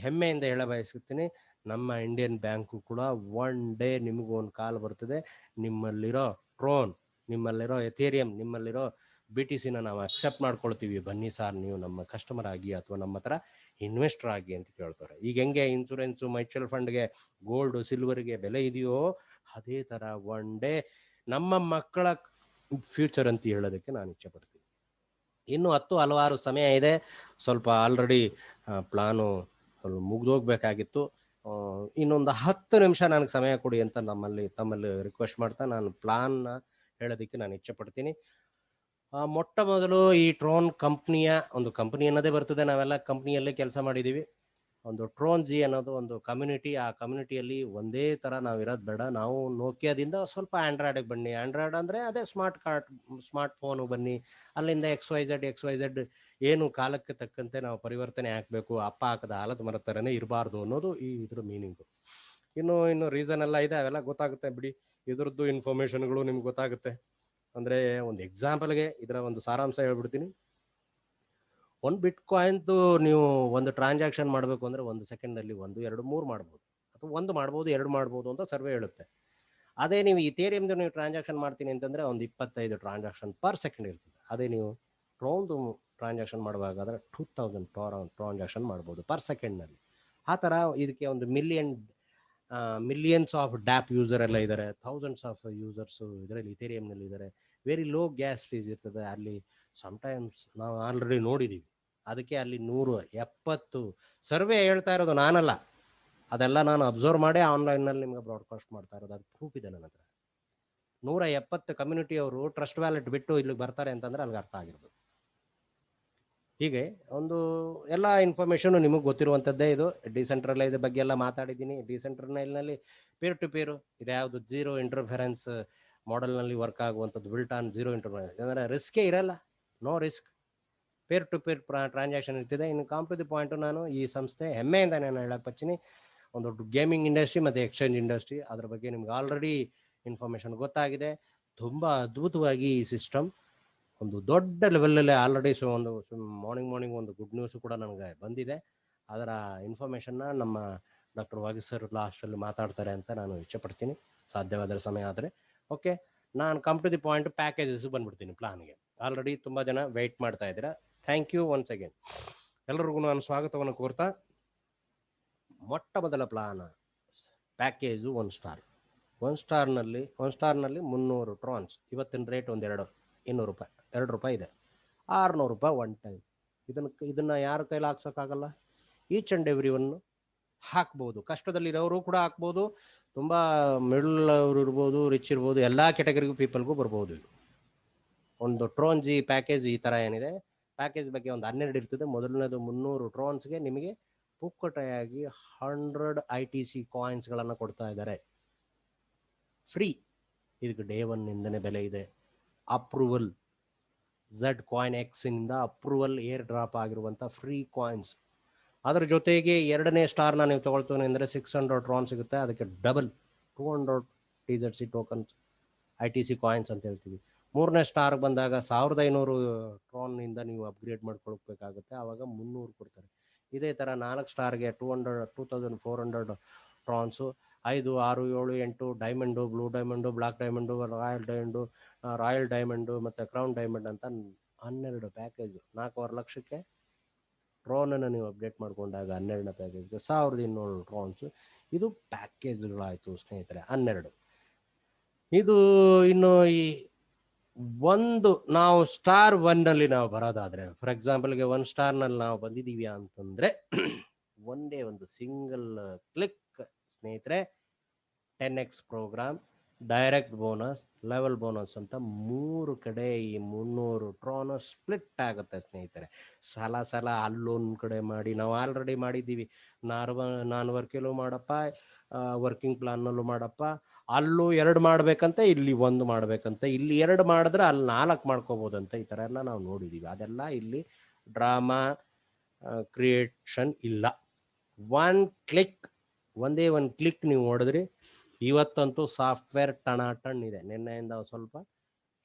ಹೆಮ್ಮೆಯಿಂದ ಹೇಳ ಬಯಸುತ್ತೀನಿ, ನಮ್ಮ ಇಂಡಿಯನ್ ಬ್ಯಾಂಕು ಕೂಡ ಒನ್ ಡೇ ನಿಮಗೂ ಒಂದು ಕಾಲ್ ಬರ್ತದೆ, ನಿಮ್ಮಲ್ಲಿರೋ ಟ್ರೋನ್, ನಿಮ್ಮಲ್ಲಿರೋ ಎಥೇರಿಯಂ, ನಿಮ್ಮಲ್ಲಿರೋ BTCನ ನಾವು ಅಕ್ಸೆಪ್ಟ್ ಮಾಡ್ಕೊಳ್ತೀವಿ, ಬನ್ನಿ ಸಾರ್ ನೀವು ನಮ್ಮ ಕಸ್ಟಮರ್ ಆಗಿ ಅಥವಾ ನಮ್ಮ ಹತ್ರ ಇನ್ವೆಸ್ಟರ್ ಆಗಿ ಅಂತ ಕೇಳ್ತಾರೆ. ಈಗ ಹೆಂಗೆ ಇನ್ಶೂರೆನ್ಸು, ಮ್ಯೂಚುವಲ್ ಫಂಡ್ಗೆ, ಗೋಲ್ಡ್ ಸಿಲ್ವರ್ಗೆ ಬೆಲೆ ಇದೆಯೋ ಅದೇ ಥರ ಒನ್ ಡೇ ನಮ್ಮ ಮಕ್ಕಳ ಫ್ಯೂಚರ್ ಅಂತ ಹೇಳೋದಕ್ಕೆ ನಾನು ಇಚ್ಛೆ ಪಡ್ತೀನಿ. ಇನ್ನು ಹಲವಾರು ಸಮಯ ಇದೆ, ಸ್ವಲ್ಪ ಆಲ್ರೆಡಿ ಪ್ಲಾನು ಸ್ವಲ್ಪ ಮುಗ್ದೋಗ್ಬೇಕಾಗಿತ್ತು. ಇನ್ನೊಂದು 10 ನಿಮಿಷ ನನಗೆ ಸಮಯ ಕೊಡಿ ಅಂತ ತಮ್ಮಲ್ಲಿ ರಿಕ್ವೆಸ್ಟ್ ಮಾಡ್ತಾ ನಾನು ಪ್ಲಾನ್ನ ಹೇಳೋದಕ್ಕೆ ನಾನು ಇಚ್ಛೆ ಪಡ್ತೀನಿ. ಮೊಟ್ಟ ಮೊದಲು ಈ ಟ್ರೋನ್ ಕಂಪ್ನಿಯ ಒಂದು ಕಂಪ್ನಿ ಅನ್ನೋದೇ ಬರ್ತದೆ, ನಾವೆಲ್ಲ ಕಂಪ್ನಿಯಲ್ಲೇ ಕೆಲಸ ಮಾಡಿದ್ದೀವಿ. ಒಂದು ಟ್ರೋನ್ಜಿ ಅನ್ನೋದು ಒಂದು ಕಮ್ಯುನಿಟಿ, ಆ ಕಮ್ಯುನಿಟಿಯಲ್ಲಿ ಒಂದೇ ಥರ ನಾವು ಇರೋದು ಬೇಡ. ನಾವು ನೋಕಿಯಾದಿಂದ ಸ್ವಲ್ಪ ಆಂಡ್ರಾಯ್ಡಿಗೆ ಬನ್ನಿ, ಆಂಡ್ರಾಯ್ಡ್ ಅಂದರೆ ಅದೇ ಸ್ಮಾರ್ಟ್ ಫೋನು ಬನ್ನಿ, ಅಲ್ಲಿಂದ XYZ ಏನು ಕಾಲಕ್ಕೆ ತಕ್ಕಂತೆ ನಾವು ಪರಿವರ್ತನೆ ಹಾಕಬೇಕು. ಅಪ್ಪ ಹಾಕದ ಹಾಲದ ಮರದ ಥರನೇ ಇರಬಾರ್ದು ಅನ್ನೋದು ಇದ್ರ ಮೀನಿಂಗು. ಇನ್ನು ರೀಸನ್ ಎಲ್ಲ ಇದೆ, ಅವೆಲ್ಲ ಗೊತ್ತಾಗುತ್ತೆ ಬಿಡಿ, ಇದ್ರದ್ದು ಇನ್ಫಾರ್ಮೇಷನ್ಗಳು ನಿಮ್ಗೆ ಗೊತ್ತಾಗುತ್ತೆ. ಅಂದರೆ ಒಂದು ಎಕ್ಸಾಂಪಲ್ಗೆ ಇದರ ಒಂದು ಸಾರಾಂಶ ಹೇಳ್ಬಿಡ್ತೀನಿ. ಒಂದು ಬಿಟ್ಕಾಯಿನ್ದು ನೀವು ಒಂದು ಟ್ರಾನ್ಸಾಕ್ಷನ್ ಮಾಡಬೇಕು ಅಂದರೆ 1 ಸೆಕೆಂಡಲ್ಲಿ 1, 2, 3 ಮಾಡ್ಬೋದು, ಅಥವಾ 1 ಮಾಡ್ಬೋದು 2 ಮಾಡ್ಬೋದು ಅಂತ ಸರ್ವೆ ಹೇಳುತ್ತೆ. ಅದೇ ನೀವು ಇಥೇರಿಯಂದು ನೀವು ಟ್ರಾನ್ಸಾಕ್ಷನ್ ಮಾಡ್ತೀನಿ ಅಂತಂದರೆ ಒಂದು 25 ಟ್ರಾನ್ಸಾಕ್ಷನ್ ಪರ್ ಸೆಕೆಂಡ್ ಇರ್ತದೆ. ಅದೇ ನೀವು ಟ್ರೋನ್ದು ಟ್ರಾನ್ಸಾಕ್ಷನ್ ಮಾಡುವಾಗಾದರೆ 2000 ಟ್ರಾನ್ಸಾಕ್ಷನ್ ಮಾಡ್ಬೋದು ಪರ್ ಸೆಕೆಂಡ್ನಲ್ಲಿ. ಆ ಥರ ಇದಕ್ಕೆ ಒಂದು ಮಿಲಿಯನ್ಸ್ ಆಫ್ ಡ್ಯಾಪ್ ಯೂಸರ್ ಎಲ್ಲ ಇದ್ದಾರೆ, ಥೌಸಂಡ್ಸ್ ಆಫ್ ಯೂಸರ್ಸು ಇದರಲ್ಲಿ ಇಥೇರಿಯಂನಲ್ಲಿ ಇದ್ದಾರೆ. ವೆರಿ ಲೋ ಗ್ಯಾಸ್ ಫೀಸ್ ಇರ್ತದೆ ಅಲ್ಲಿ. ಸಮ್ಟೈಮ್ಸ್ ನಾವು ಆಲ್ರೆಡಿ ನೋಡಿದ್ದೀವಿ, ಅದಕ್ಕೆ ಅಲ್ಲಿ 170 ಸರ್ವೆ ಹೇಳ್ತಾ ಇರೋದು ನಾನಲ್ಲ, ಅದೆಲ್ಲ ನಾನು ಅಬ್ಸರ್ವ್ ಮಾಡಿ ಆನ್ಲೈನ್ನಲ್ಲಿ ನಿಮ್ಗೆ ಬ್ರಾಡ್ಕಾಸ್ಟ್ ಮಾಡ್ತಾ ಇರೋದು, ಅದು ಪ್ರೂಫ್ ಇದೆ ನನ್ನ ಹತ್ರ. 170 ಕಮ್ಯುನಿಟಿಯವರು ಟ್ರಸ್ಟ್ ವ್ಯಾಲೆಟ್ ಬಿಟ್ಟು ಇಲ್ಲಿಗೆ ಬರ್ತಾರೆ ಅಂತಂದ್ರೆ ಅಲ್ಲಿಗೆ ಅರ್ಥ ಆಗಿರ್ಬೋದು. ಹೀಗೆ ಒಂದು ಎಲ್ಲ ಇನ್ಫಾರ್ಮೇಷನ್ ನಿಮಗೆ ಗೊತ್ತಿರುವಂಥದ್ದೇ. ಇದು ಡಿಸೆಂಟ್ರಲೈಸ್ ಬಗ್ಗೆ ಎಲ್ಲ ಮಾತಾಡಿದ್ದೀನಿ. ಡಿಸೆಂಟ್ರಲೈಸ್ನಲ್ಲಿ ಪೇರ್ ಟು ಪೇರು ಇದ್ಯಾವುದು ಜೀರೋ ಇಂಟರ್ಫರೆನ್ಸ್ ಮಾಡೆಲ್ನಲ್ಲಿ ವರ್ಕ್ ಆಗುವಂಥದ್ದು, ಬಿಲ್ಟ್ ಆನ್ ಜೀರೋ ಇಂಟರ್ಫರೆನ್ಸ್ ಅಂದರೆ ರಿಸ್ಕೇ ಇರಲ್ಲ, no risk, pair to pair transaction ಇರ್ತಿದೆ. ಇನ್ನು ಕಾಮ್ ಟು ದಿ ಪಾಯಿಂಟ್, ನಾನು ಈ ಸಂಸ್ಥೆ ಹೆಮ್ಮೆಯಿಂದ ನಾನು ಹೇಳಕ್ ಪಚ್ಚಿನಿ, ಒಂದು ದೊಡ್ಡ ಗೇಮಿಂಗ್ ಇಂಡಸ್ಟ್ರಿ ಮತ್ತು ಎಕ್ಸ್ಚೇಂಜ್ ಇಂಡಸ್ಟ್ರಿ, ಅದ್ರ ಬಗ್ಗೆ ನಿಮ್ಗೆ ಆಲ್ರೆಡಿ ಇನ್ಫಾರ್ಮೇಷನ್ ಗೊತ್ತಾಗಿದೆ. ತುಂಬ ಅದ್ಭುತವಾಗಿ ಈ ಸಿಸ್ಟಮ್ ಒಂದು ದೊಡ್ಡ ಲೆವೆಲಲ್ಲಿ ಆಲ್ರೆಡಿ ಒಂದು ಮಾರ್ನಿಂಗ್ ಒಂದು ಗುಡ್ ನ್ಯೂಸ್ ಕೂಡ ನನಗೆ ಬಂದಿದೆ. ಅದರ ಇನ್ಫಾರ್ಮೇಷನ್ನ ನಮ್ಮ ಡಾಕ್ಟರ್ ವಾಗೀಶ್ ಸರ್ ಲಾಸ್ಟಲ್ಲಿ ಮಾತಾಡ್ತಾರೆ ಅಂತ ನಾನು ಇಚ್ಛೆಪಡ್ತೀನಿ, ಸಾಧ್ಯವಾದರೆ ಸಮಯ ಆದರೆ. ಓಕೆ, ನಾನು come to the point, packages ಬಂದ್ಬಿಡ್ತೀನಿ ಪ್ಲಾನ್ಗೆ. ಆಲ್ರೆಡಿ ತುಂಬ ಜನ ವೆಯ್ಟ್ ಮಾಡ್ತಾ ಇದ್ದೀರಾ. Thank you once again. ಎಲ್ಲರಿಗೂ ನಾನು ಸ್ವಾಗತವನ್ನು ಕೋರ್ತಾ, ಮೊಟ್ಟ ಮೊದಲ ಪ್ಲಾನ್ ಪ್ಯಾಕೇಜು 1 ಸ್ಟಾರ್. 1 ಸ್ಟಾರ್ನಲ್ಲಿ 300 ಟ್ರಾನ್ಸ್. ಇವತ್ತಿನ ರೇಟ್ ಒಂದು 200 ರೂಪಾಯಿ, 2 ರೂಪಾಯಿ ಇದೆ. 600 ರೂಪಾಯಿ ಒನ್ ಟೈಮ್. ಇದನ್ನು ಯಾರ ಕೈಲಿ ಹಾಕ್ಸೋಕ್ಕಾಗಲ್ಲ. ಈಚ್ ಆ್ಯಂಡ್ ಎವ್ರಿ ಒನ್ ಹಾಕ್ಬೋದು. ಕಷ್ಟದಲ್ಲಿರೋರು ಕೂಡ ಹಾಕ್ಬೋದು, ತುಂಬ ಮಿಡಲ್ ಅವರು ಇರ್ಬೋದು, ರಿಚ್ ಇರ್ಬೋದು, ಎಲ್ಲ ಕ್ಯಾಟಗರಿಗೂ ಪೀಪಲ್ಗೂ ಬರ್ಬೋದು. ಇದು ಒಂದು ಟ್ರೋನ್ ಜಿ ಪ್ಯಾಕೇಜ್ ಈ ಥರ ಏನಿದೆ. ಪ್ಯಾಕೇಜ್ ಬಗ್ಗೆ ಒಂದು 12 ಇರ್ತದೆ. ಮೊದಲನೇದು 300 ಟ್ರೋನ್ಸ್ಗೆ ನಿಮಗೆ ಪುಕ್ಕಟೆಯಾಗಿ 100 ITC ಕಾಯಿನ್ಸ್ಗಳನ್ನು ಕೊಡ್ತಾ ಇದ್ದಾರೆ, ಫ್ರೀ. ಇದಕ್ಕೆ ಡೇ 1 ಇಂದನೇ ಬೆಲೆ ಇದೆ. ಅಪ್ರೂವಲ್ Z ಕಾಯಿನ್ X ಇಂದ ಅಪ್ರೂವಲ್ ಏರ್ ಡ್ರಾಪ್ ಆಗಿರುವಂಥ ಫ್ರೀ ಕಾಯಿನ್ಸ್. ಅದರ ಜೊತೆಗೆ 2ನೇ ಸ್ಟಾರ್ನ ನೀವು ತೊಗೊಳ್ತೇನೆ ಅಂದರೆ 600 ಟ್ರಾನ್ ಸಿಗುತ್ತೆ. ಅದಕ್ಕೆ double 200 TZC tokens, ITC coins ಅಂತ ಹೇಳ್ತೀವಿ. 3ನೇ ಸ್ಟಾರ್ಗೆ ಬಂದಾಗ 1500 ಟ್ರಾನ್ನಿಂದ ನೀವು ಅಪ್ಗ್ರೇಡ್ ಮಾಡ್ಕೊಳ್ಬೇಕಾಗುತ್ತೆ, ಆವಾಗ 300 ಕೊಡ್ತಾರೆ. ಇದೇ ಥರ 4 ಸ್ಟಾರ್ಗೆ 2400 Trons, 5, 6, 7, 8 diamond, blue diamond, black diamond, royal diamond ಮತ್ತು ಕ್ರೌನ್ ಡೈಮಂಡ್ ಅಂತ 12 ಪ್ಯಾಕೇಜು. 4.5 ಲಕ್ಷಕ್ಕೆ ಟ್ರೋನನ್ನು ನೀವು ಅಪ್ಡೇಟ್ ಮಾಡಿಕೊಂಡಾಗ 12ನೇ ಪ್ಯಾಕೇಜ್ಗೆ 1200 ಟ್ರಾನ್ಸು. ಇದು ಪ್ಯಾಕೇಜ್ಗಳಾಯಿತು ಸ್ನೇಹಿತರೆ, 12. ಇದು ಇನ್ನು ಈ ಒಂದು ನಾವು ಸ್ಟಾರ್ 1ನಲ್ಲಿ ನಾವು ಬರೋದಾದರೆ, ಫಾರ್ ಎಕ್ಸಾಂಪಲ್ಗೆ 1 ಸ್ಟಾರ್ನಲ್ಲಿ ನಾವು ಬಂದಿದ್ದೀವಿ ಅಂತಂದರೆ ಒಂದೇ ಒಂದು ಸಿಂಗಲ್ ಕ್ಲಿಕ್ ಸ್ನೇಹಿತರೆ, 10x program, direct bonus, level bonus ಅಂತ 3 ಕಡೆ ಈ 300 ಟ್ರೋನ್ ಸ್ಪ್ಲಿಟ್ ಆಗುತ್ತೆ ಸ್ನೇಹಿತರೆ. ಸಲ ಅಲ್ಲೊಂದು ಕಡೆ ಮಾಡಿ, ನಾವು ಆಲ್ರೆಡಿ ಮಾಡಿದ್ದೀವಿ. ನಾನು ವರ್ಕಲ್ಲೂ ಮಾಡಪ್ಪ, ವರ್ಕಿಂಗ್ ಪ್ಲಾನ್ನಲ್ಲೂ ಮಾಡಪ್ಪ, ಅಲ್ಲೂ 2 ಮಾಡಬೇಕಂತ, ಇಲ್ಲಿ 1 ಮಾಡಬೇಕಂತ, ಇಲ್ಲಿ 2 ಮಾಡಿದ್ರೆ ಅಲ್ಲಿ 4 ಮಾಡ್ಕೋಬೋದಂತ, ಈ ಥರ ಎಲ್ಲ ನಾವು ನೋಡಿದ್ದೀವಿ. ಅದೆಲ್ಲ ಇಲ್ಲಿ ಡ್ರಾಮಾ ಕ್ರಿಯೇಷನ್ ಇಲ್ಲ. ಒಂದೇ ಒಂದು ಕ್ಲಿಕ್ ನೀವು ನೋಡಿದ್ರಿ. ಇವತ್ತಂತೂ ಸಾಫ್ಟ್ವೇರ್ ಟಣಾಟಣ್ ಇದೆ. ನಿನ್ನೆಯಿಂದ ಸ್ವಲ್ಪ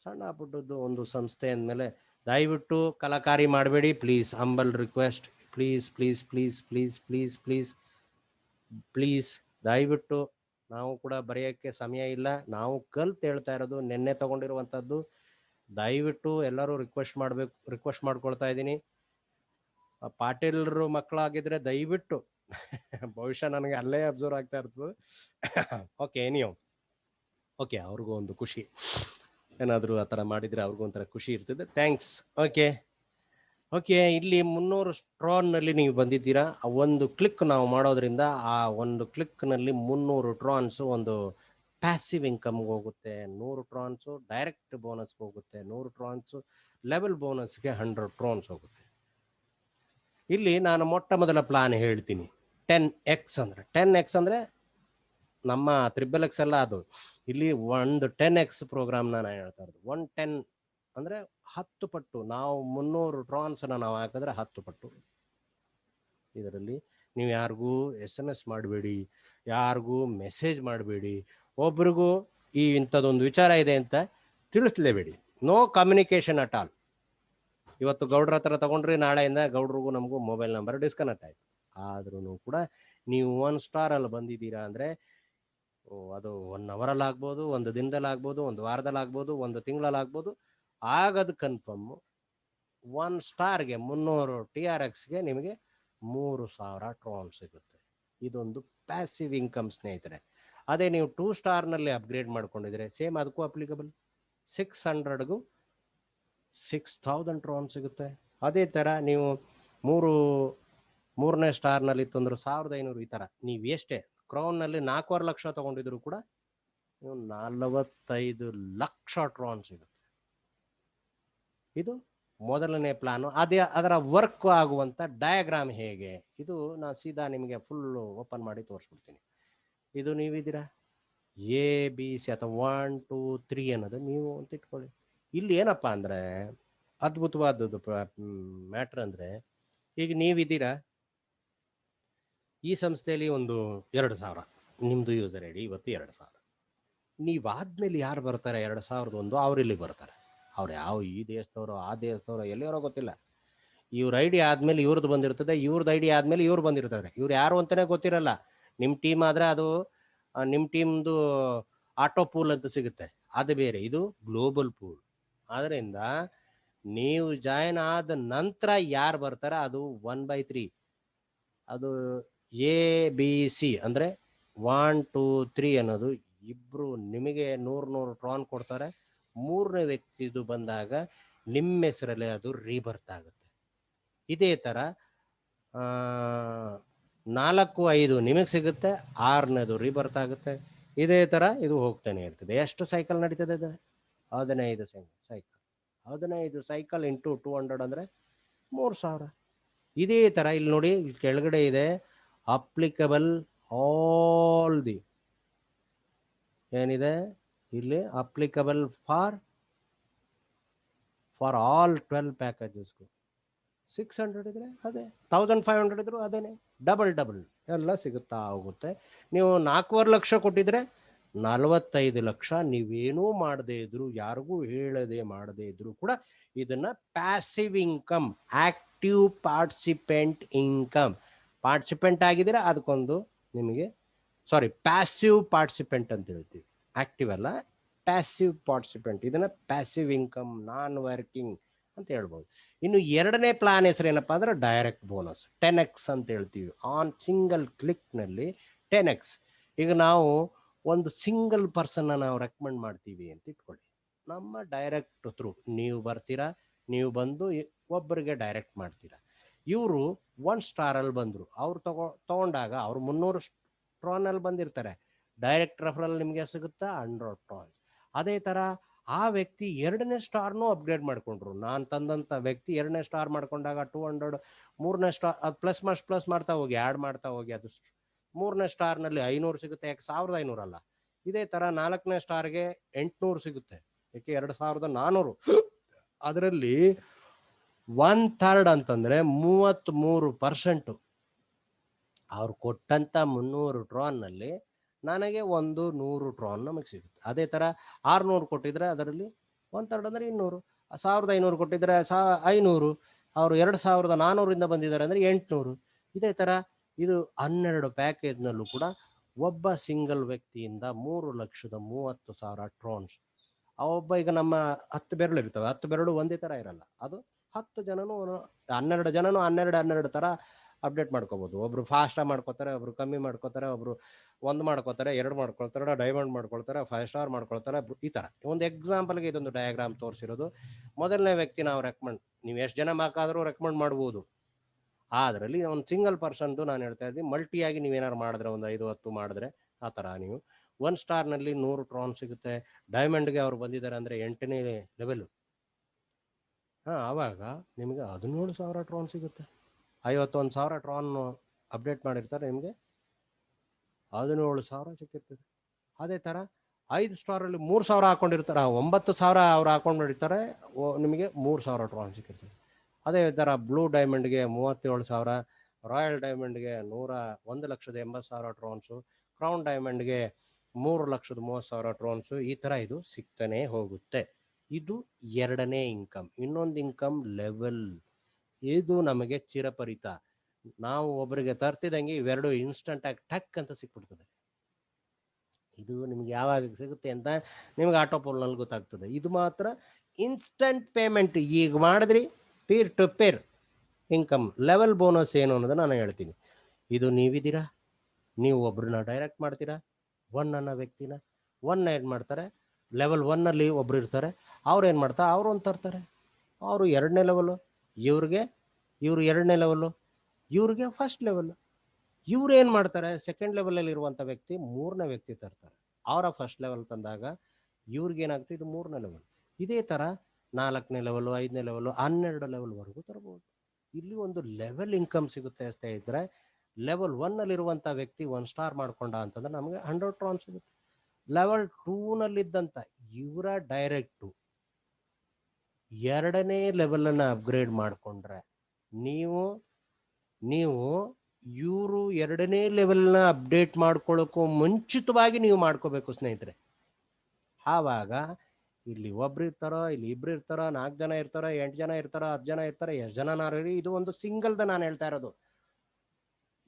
ಸಣ್ಣ ಪುಟ್ಟದ್ದು ಒಂದು ಸಂಸ್ಥೆ ಅಂದಮೇಲೆ ದಯವಿಟ್ಟು ಕಲಾಕಾರಿ ಮಾಡಬೇಡಿ ಪ್ಲೀಸ್. ಹಂಬಲ್ ರಿಕ್ವೆಸ್ಟ್, ಪ್ಲೀಸ್ ದಯವಿಟ್ಟು. ನಾವು ಕೂಡ ಬರೆಯೋಕ್ಕೆ ಸಮಯ ಇಲ್ಲ, ನಾವು ಕಲ್ತು ಹೇಳ್ತಾ ಇರೋದು, ನಿನ್ನೆ ತಗೊಂಡಿರುವಂಥದ್ದು. ದಯವಿಟ್ಟು ಎಲ್ಲರೂ ರಿಕ್ವೆಸ್ಟ್ ಮಾಡ್ಕೊಳ್ತಾ ಇದ್ದೀನಿ. ಪಾಟೀಲ್ರು ಮಕ್ಕಳಾಗಿದ್ರೆ ದಯವಿಟ್ಟು ಬಹುಶಃ ನನಗೆ ಅಲ್ಲೇ ಅಬ್ಸರ್ವ್ ಆಗ್ತಾ ಇರ್ತದೆ. ಓಕೆ, ಅವ್ರಿಗೂ ಒಂದು ಖುಷಿ, ಏನಾದರೂ ಆ ಥರ ಮಾಡಿದರೆ ಅವ್ರಿಗೂ ಒಂಥರ ಖುಷಿ ಇರ್ತದೆ. ಥ್ಯಾಂಕ್ಸ್. ಓಕೆ, ಇಲ್ಲಿ 300 ಟ್ರಾನ್ನಲ್ಲಿ ನೀವು ಬಂದಿದ್ದೀರಾ. ಒಂದು ಕ್ಲಿಕ್ ನಾವು ಮಾಡೋದ್ರಿಂದ ಆ ಒಂದು ಕ್ಲಿಕ್ನಲ್ಲಿ 300 ಟ್ರಾನ್ಸು ಒಂದು ಪ್ಯಾಸಿವ್ ಇನ್ಕಮ್ಗೆ ಹೋಗುತ್ತೆ, 100 ಟ್ರಾನ್ಸು ಡೈರೆಕ್ಟ್ ಬೋನಸ್ಗೆ ಹೋಗುತ್ತೆ, 100 ಟ್ರಾನ್ಸು ಲೆವೆಲ್ ಬೋನಸ್ಗೆ 100 ಟ್ರಾನ್ಸ್ ಹೋಗುತ್ತೆ. ಇಲ್ಲಿ ನಾನು ಮೊಟ್ಟ ಮೊದಲ ಪ್ಲಾನ್ ಹೇಳ್ತೀನಿ. 10x ಅಂದರೆ ನಮ್ಮ XXX ಎಲ್ಲ ಅದು. ಇಲ್ಲಿ ಒಂದು 10x ಪ್ರೋಗ್ರಾಮ್ ನಾನು ಹೇಳ್ತಾ ಇರೋದು. 110 ಅಂದರೆ 10 ಪಟ್ಟು. ನಾವು 300 ಟ್ರಾನ್ಸನ್ನು ನಾವು ಹಾಕಿದ್ರೆ 10 ಪಟ್ಟು. ಇದರಲ್ಲಿ ನೀವು ಯಾರಿಗೂ SMS ಮಾಡಬೇಡಿ, ಯಾರಿಗೂ ಮೆಸೇಜ್ ಮಾಡಬೇಡಿ, ಒಬ್ರಿಗೂ ಈ ಇಂಥದ್ದೊಂದು ವಿಚಾರ ಇದೆ ಅಂತ ತಿಳಿಸ್ಲೇಬೇಡಿ. No communication at all. ಇವತ್ತು ಗೌಡ್ರ ಹತ್ರ ತಗೊಂಡ್ರಿ, ನಾಳೆಯಿಂದ ಗೌಡ್ರಿಗೂ ನಮಗೂ ಮೊಬೈಲ್ ನಂಬರ್ ಡಿಸ್ಕನೆಕ್ಟ್ ಆಯಿತು. ಆದ್ರೂ ಕೂಡ ನೀವು 1 ಸ್ಟಾರಲ್ಲಿ ಬಂದಿದ್ದೀರಾ ಅಂದರೆ ಅದು 1 ಅವರಲ್ಲಿ ಆಗ್ಬೋದು, 1 ದಿನದಲ್ಲಿ ಆಗ್ಬೋದು, 1 ವಾರದಲ್ಲಿ ಆಗ್ಬೋದು, 1 ತಿಂಗಳಲ್ಲಾಗ್ಬೋದು. ಆಗದು ಕನ್ಫರ್ಮು. 1 ಸ್ಟಾರ್ಗೆ 300 TRXಗೆ ನಿಮಗೆ 3000 ಟ್ರಾನ್ ಸಿಗುತ್ತೆ. ಇದೊಂದು ಪ್ಯಾಸಿವ್ ಇನ್ಕಮ್ ಸ್ನೇಹಿತರೆ. ಅದೇ ನೀವು 2 ಸ್ಟಾರ್ನಲ್ಲಿ ಅಪ್ಗ್ರೇಡ್ ಮಾಡ್ಕೊಂಡಿದ್ರೆ ಸೇಮ್ ಅದಕ್ಕೂ ಅಪ್ಲಿಕಬಲ್. 600ಗೂ 6000 ಟ್ರಾನ್ ಸಿಗುತ್ತೆ. ಅದೇ ಥರ ನೀವು 3ನೇ ಸ್ಟಾರ್ನಲ್ಲಿ ತಂದ್ರೆ 1500. ಈ ಥರ ನೀವು ಎಷ್ಟೇ ಕ್ರೌನ್ನಲ್ಲಿ 4.5 ಲಕ್ಷ ತೊಗೊಂಡಿದ್ರು ಕೂಡ ನೀವು 45 ಲಕ್ಷ ಟ್ರಾನ್ ಸಿಗುತ್ತೆ. ಇದು ಮೊದಲನೇ ಪ್ಲಾನು ಅದೇ ಅದರ ವರ್ಕ್ ಆಗುವಂಥ ಡಯಾಗ್ರಾಮ್ ಹೇಗೆ, ಇದು ನಾನು ಸೀದಾ ನಿಮಗೆ ಫುಲ್ ಓಪನ್ ಮಾಡಿ ತೋರಿಸ್ಬಿಡ್ತೀನಿ. ಇದು ನೀವಿದ್ದೀರಾ ಎ ಬಿ ಸಿ ಅಥವಾ 1 2 3 ಅನ್ನೋದು ನೀವು ಅಂತ ಇಟ್ಕೊಳ್ಳಿ. ಇಲ್ಲಿ ಏನಪ್ಪ ಅಂದರೆ ಅದ್ಭುತವಾದದ್ದು ಮ್ಯಾಟ್ರ್ ಅಂದರೆ, ಈಗ ನೀವಿದ್ದೀರಾ ಈ ಸಂಸ್ಥೆಯಲ್ಲಿ ಒಂದು 2,000 ನಿಮ್ಮದು ಯೂಸರ್ ಐ ಡಿ ಇವತ್ತು 2,000. ನೀವಾದ್ಮೇಲೆ ಯಾರು ಬರ್ತಾರೆ 2,001 ಅವ್ರು ಇಲ್ಲಿಗೆ ಬರ್ತಾರೆ. ಅವ್ರು ಯಾವ ಈ ದೇಶದವರು ಆ ದೇಶದವರು ಎಲ್ಲಿಯವರೋ ಗೊತ್ತಿಲ್ಲ. ಇವ್ರ ಐ ಡಿ ಆದಮೇಲೆ ಇವ್ರದ್ದು ಬಂದಿರ್ತದೆ, ಇವ್ರದ್ದು ಐ ಡಿ ಆದಮೇಲೆ ಇವ್ರು ಬಂದಿರ್ತಾರೆ. ಇವ್ರು ಯಾರು ಅಂತಲೇ ಗೊತ್ತಿರಲ್ಲ. ನಿಮ್ಮ ಟೀಮ್ ಆದರೆ ಅದು ನಿಮ್ಮ ಟೀಮ್ದು ಆಟೋ ಪೂಲ್ ಅಂತ ಸಿಗುತ್ತೆ, ಅದು ಬೇರೆ, ಇದು ಗ್ಲೋಬಲ್ ಪೂಲ್. ಆದ್ದರಿಂದ ನೀವು ಜಾಯಿನ್ ಆದ ನಂತರ ಯಾರು ಬರ್ತಾರೆ ಅದು 1/3. ಅದು ಎ ಬಿ ಸಿ ಅಂದರೆ 1 2 3 ಅನ್ನೋದು ಇಬ್ಬರು ನಿಮಗೆ 100 ಟ್ರಾನ್ ಕೊಡ್ತಾರೆ. ಮೂರನೇ ವ್ಯಕ್ತಿದು ಬಂದಾಗ ನಿಮ್ಮ ಹೆಸರಲ್ಲಿ ಅದು ರೀಬರ್ತ್ ಆಗುತ್ತೆ. ಇದೇ ಥರ 4 5 ನಿಮಗೆ ಸಿಗುತ್ತೆ, 6ನೇದು ರೀಬರ್ತ್ ಆಗುತ್ತೆ. ಇದೇ ಥರ ಇದು ಹೋಗ್ತಾನೆ ಇರ್ತದೆ. ಎಷ್ಟು ಸೈಕಲ್ ನಡೀತದೆ ಇದು? 15 ಸೈಕಲ್. 15 ಸೈಕಲ್ ಇಂಟು 200 ಅಂದರೆ 3,000. ಇದೇ ಥರ ಇಲ್ಲಿ ನೋಡಿ, ಇಲ್ಲಿ ಕೆಳಗಡೆ ಇದೆ ಅಪ್ಲಿಕಬಲ್ ಆಲ್ ದಿ, ಏನಿದೆ ಇಲ್ಲಿ ಅಪ್ಲಿಕಬಲ್ ಫಾರ್ ಆಲ್ 12 ಪ್ಯಾಕೇಜಸ್ಗೂ 600 ಇದ್ರೆ ಅದೇ, 1,500 ಇದ್ರು ಅದೇನೆ, ಡಬಲ್ ಎಲ್ಲ ಸಿಗುತ್ತಾ ಹೋಗುತ್ತೆ. ನೀವು 4.25 ಲಕ್ಷ ಕೊಟ್ಟಿದ್ರೆ 45 ಲಕ್ಷ ನೀವೇನೂ ಮಾಡದೇ ಇದ್ರು, ಯಾರಿಗೂ ಹೇಳದೆ ಮಾಡದೇ ಇದ್ರು ಕೂಡ ಇದನ್ನ passive income, active participant income. Participant ಆಗಿದ್ರೆ ಅದಕ್ಕೊಂದು ನಿಮಗೆ, ಸಾರಿ ಪ್ಯಾಸಿವ್ ಪಾರ್ಟಿಸಿಪೆಂಟ್ ಅಂತ ಹೇಳ್ತೀವಿ, ಆಕ್ಟಿವ್ ಅಲ್ಲ, ಪ್ಯಾಸಿವ್ ಪಾರ್ಟಿಸಿಪೆಂಟ್. ಇದನ್ನ ಪ್ಯಾಸಿವ್ ಇನ್ಕಮ್, ನಾನ್ ವರ್ಕಿಂಗ್ ಅಂತ ಹೇಳ್ಬೋದು. ಇನ್ನು ಎರಡನೇ ಪ್ಲಾನ್ ಹೆಸರು ಏನಪ್ಪ ಅಂದ್ರೆ ಡೈರೆಕ್ಟ್ ಬೋನಸ್, 10x ಅಂತ ಹೇಳ್ತೀವಿ. ಆನ್ ಸಿಂಗಲ್ ಕ್ಲಿಕ್ನಲ್ಲಿ 10x. ಈಗ ನಾವು ಒಂದು ಸಿಂಗಲ್ ಪರ್ಸನ್ನ ನಾವು ರೆಕಮೆಂಡ್ ಮಾಡ್ತೀವಿ ಅಂತ ಇಟ್ಕೊಳ್ಳಿ. ನಮ್ಮ ಡೈರೆಕ್ಟ್ ಥ್ರೂ ನೀವು ಬರ್ತೀರಾ, ನೀವು ಬಂದು ಒಬ್ಬರಿಗೆ ಡೈರೆಕ್ಟ್ ಮಾಡ್ತೀರಾ. ಇವರು 1 ಸ್ಟಾರಲ್ಲಿ ಬಂದರು, ಅವ್ರು ತಗೊಂಡಾಗ ಅವ್ರು 300 ಟ್ರಾನಲ್ಲಿ ಬಂದಿರ್ತಾರೆ. ಡೈರೆಕ್ಟ್ ರೆಫರಲ್ ನಿಮಗೆ ಸಿಗುತ್ತಾ 100 ಟ್ರಾನ್. ಅದೇ ಥರ ಆ ವ್ಯಕ್ತಿ 2ನೇ ಸ್ಟಾರ್ನೂ ಅಪ್ಗ್ರೇಡ್ ಮಾಡ್ಕೊಂಡ್ರು. ನಾನು ತಂದಂಥ ವ್ಯಕ್ತಿ 2ನೇ ಸ್ಟಾರ್ ಮಾಡ್ಕೊಂಡಾಗ 200, 3ನೇ ಸ್ಟಾರ್ ಅದು ಪ್ಲಸ್ ಮಾಡ್ತಾ ಹೋಗಿ, ಆ್ಯಡ್ ಮಾಡ್ತಾ ಹೋಗಿ, ಅದು 3ನೇ ಸ್ಟಾರ್ನಲ್ಲಿ 500 ಸಿಗುತ್ತೆ. ಯಾಕೆ 1,500 ಅಲ್ಲ. ಇದೇ ಥರ 4ನೇ ಸ್ಟಾರ್ಗೆ 800 ಸಿಗುತ್ತೆ. ಯಾಕೆ 2,400. ಅದರಲ್ಲಿ 1/3 ಅಂತಂದರೆ 33%. ಅವ್ರು ಕೊಟ್ಟಂಥ 300 ಟ್ರಾನ್ನಲ್ಲಿ ನನಗೆ 100 ಟ್ರಾನ್ ನಮಗೆ ಸಿಗುತ್ತೆ. ಅದೇ ಥರ 600 ಕೊಟ್ಟಿದ್ರೆ ಅದರಲ್ಲಿ 1/3 ಅಂದರೆ 200. 1,500 ಕೊಟ್ಟಿದ್ರೆ 500. ಅವರು 2,400 ಬಂದಿದ್ದಾರೆ ಅಂದರೆ 800. ಇದೇ ಥರ ಇದು 12 ಪ್ಯಾಕೇಜ್ನಲ್ಲೂ ಕೂಡ ಒಬ್ಬ ಸಿಂಗಲ್ ವ್ಯಕ್ತಿಯಿಂದ 3,30,000 ಟ್ರಾನ್ಸ್. ಒಬ್ಬ, ಈಗ ನಮ್ಮ 10 ಬೆರಳು ಇರ್ತವೆ, 10 ಬೆರಳು ಒಂದೇ ಥರ ಇರಲ್ಲ. ಅದು 10 ಜನನು 12 ಜನನು 12 ಥರ ಅಪ್ಡೇಟ್ ಮಾಡ್ಕೋಬೋದು. ಒಬ್ರು ಫಾಸ್ಟಾಗಿ ಮಾಡ್ಕೋತಾರೆ, ಒಬ್ರು ಕಮ್ಮಿ ಮಾಡ್ಕೋತಾರೆ, ಒಬ್ರು 1 ಮಾಡ್ಕೋತಾರೆ, 2 ಮಾಡ್ಕೊಳ್ತಾರೆ, ಡೈಮಂಡ್ ಮಾಡ್ಕೊಳ್ತಾರೆ, 5 ಸ್ಟಾರ್ ಮಾಡ್ಕೊಳ್ತಾರೆ. ಈ ಥರ ಒಂದು ಎಕ್ಸಾಂಪಲ್ಗೆ ಇದೊಂದು ಡಯಾಗ್ರಾಮ್ ತೋರಿಸಿರೋದು. ಮೊದಲನೇ ವ್ಯಕ್ತಿ ನಾವು ರೆಕಮೆಂಡ್, ನೀವು ಎಷ್ಟು ಜನ ಬೇಕಾದರೂ ರೆಕಮೆಂಡ್ ಮಾಡ್ಬೋದು. ಅದರಲ್ಲಿ ಒಂದು ಸಿಂಗಲ್ ಪರ್ಸನ್ದು ನಾನು ಹೇಳ್ತಾ ಇದ್ದೀನಿ. ಮಲ್ಟಿಯಾಗಿ ನೀವೇನಾರು ಮಾಡಿದ್ರೆ ಒಂದು 5-10 ಮಾಡಿದ್ರೆ ಆ ಥರ ನೀವು 1 ಸ್ಟಾರ್ನಲ್ಲಿ 100 ಟ್ರಾನ್ ಸಿಗುತ್ತೆ. ಡೈಮಂಡ್ಗೆ ಅವ್ರು ಬಂದಿದ್ದಾರೆ ಅಂದರೆ 8ನೇ ಲೆವೆಲು, ಆವಾಗ ನಿಮಗೆ 17,000 ಟ್ರಾನ್ ಸಿಗುತ್ತೆ. 51,000 ಟ್ರಾನ್ ಅಪ್ಡೇಟ್ ಮಾಡಿರ್ತಾರೆ, ನಿಮಗೆ 17,000 ಸಿಕ್ಕಿರ್ತದೆ. ಅದೇ ಥರ 5 ಸ್ಟಾರಲ್ಲಿ 3,000 ಹಾಕೊಂಡಿರ್ತಾರೆ, 9,000 ಅವ್ರು ಹಾಕೊಂಡಿರ್ತಾರೆ, ನಿಮಗೆ 3,000 ಟ್ರಾನ್ ಸಿಕ್ಕಿರ್ತದೆ. ಅದೇ ಥರ ಬ್ಲೂ ಡೈಮಂಡ್ಗೆ 37,000, ರಾಯಲ್ ಡೈಮಂಡ್ಗೆ 1,80,000 ಟ್ರಾನ್ಸು, ಕ್ರೌನ್ ಡೈಮಂಡ್ಗೆ 3,30,000 ಟ್ರಾನ್ಸು. ಈ ಥರ ಇದು ಸಿಗ್ತಾನೆ ಹೋಗುತ್ತೆ. ಇದು ಎರಡನೇ ಇನ್ಕಮ್. ಇನ್ನೊಂದು ಇನ್ಕಮ್ ಲೆವೆಲ್, ಇದು ನಮಗೆ ಚಿರಪರಿತ. ನಾವು ಒಬ್ಬರಿಗೆ ತರ್ತಿದಂಗೆ ಇವೆರಡು ಇನ್ಸ್ಟಂಟ್ ಆಗಿ ಟಕ್ ಅಂತ ಸಿಕ್ಬಿಡ್ತದೆ. ಇದು ನಿಮ್ಗೆ ಯಾವಾಗ ಸಿಗುತ್ತೆ ಅಂತ ನಿಮ್ಗೆ ಆಟೋ ಪೋಲ್ನಲ್ಲಿ ಗೊತ್ತಾಗ್ತದೆ. ಇದು ಮಾತ್ರ ಇನ್ಸ್ಟಂಟ್ ಪೇಮೆಂಟ್. ಈಗ ಮಾಡಿದ್ರಿ peer to peer income. Level bonus ಏನು ಅನ್ನೋದು ನಾನು ಹೇಳ್ತೀನಿ. ಇದು ನೀವಿದ್ದೀರಾ, ನೀವು ಒಬ್ರನ್ನ ಡೈರೆಕ್ಟ್ ಮಾಡ್ತೀರಾ, 1 ಅನ್ನೋ ವ್ಯಕ್ತಿನ 1 ಏನು ಮಾಡ್ತಾರೆ, ಲೆವೆಲ್ 1ನಲ್ಲಿ ಒಬ್ರು ಇರ್ತಾರೆ, ಅವ್ರು ಏನು ಮಾಡ್ತಾರೆ, ಅವ್ರು ಒಂದು ತರ್ತಾರೆ, ಅವರು 2ನೇ ಲೆವೆಲು, ಇವ್ರು 2ನೇ ಲೆವೆಲು, ಇವ್ರಿಗೆ ಫಸ್ಟ್ ಲೆವೆಲ್. ಇವ್ರು ಏನು ಮಾಡ್ತಾರೆ, ಸೆಕೆಂಡ್ ಲೆವೆಲಲ್ಲಿ ಇರುವಂಥ ವ್ಯಕ್ತಿ 3ನೇ ವ್ಯಕ್ತಿ ತರ್ತಾರೆ, ಅವರ ಫಸ್ಟ್ ಲೆವೆಲ್ ತಂದಾಗ ಇವ್ರಿಗೇನಾಗುತ್ತೆ, ಇದು 3ನೇ ಲೆವೆಲ್. ಇದೇ ಥರ 4ನೇ ಲೆವೆಲ್, 5ನೇ ಲೆವೆಲ್, 12 ಲೆವೆಲ್ವರೆಗೂ ತರಬಹುದು. ಇಲ್ಲಿ ಒಂದು ಲೆವೆಲ್ ಇನ್ಕಮ್ ಸಿಗುತ್ತೆ ಸ್ನೇಹಿತರೆ. ಲೆವೆಲ್ 1 ನಲ್ಲಿರುವಂತ ವ್ಯಕ್ತಿ 1 ಸ್ಟಾರ್ ಮಾಡ್ಕೊಂಡ ಅಂತಂದ್ರೆ ನಮಗೆ 100 ಟ್ರಾನ್ ಸಿಗುತ್ತೆ. ಲೆವೆಲ್ 2 ನಲ್ಲಿದ್ದಂತ ಇವರ ಡೈರೆಕ್ಟು 2ನೇ ಲೆವೆಲ್ ಅನ್ನ ಅಪ್ಗ್ರೇಡ್ ಮಾಡ್ಕೊಂಡ್ರೆ ನೀವು ಇವರು 2ನೇ ಲೆವೆಲ್ನ ಅಪ್ಡೇಟ್ ಮಾಡ್ಕೊಳ್ಳೋಕ್ಕೂ ಮುಂಚಿತವಾಗಿ ನೀವು ಮಾಡ್ಕೋಬೇಕು ಸ್ನೇಹಿತರೆ. ಆವಾಗ ಇಲ್ಲಿ ಒಬ್ರು ಇರ್ತಾರೋ, ಇಲ್ಲಿ ಇಬ್ರು ಇರ್ತಾರೋ, 4 ಜನ ಇರ್ತಾರೋ, 8 ಜನ ಇರ್ತಾರೋ, 10 ಜನ ಇರ್ತಾರೆ, ಎಷ್ಟು ಜನನಾರಿ, ಇದು ಒಂದು ಸಿಂಗಲ್ದ ನಾನು ಹೇಳ್ತಾ ಇರೋದು.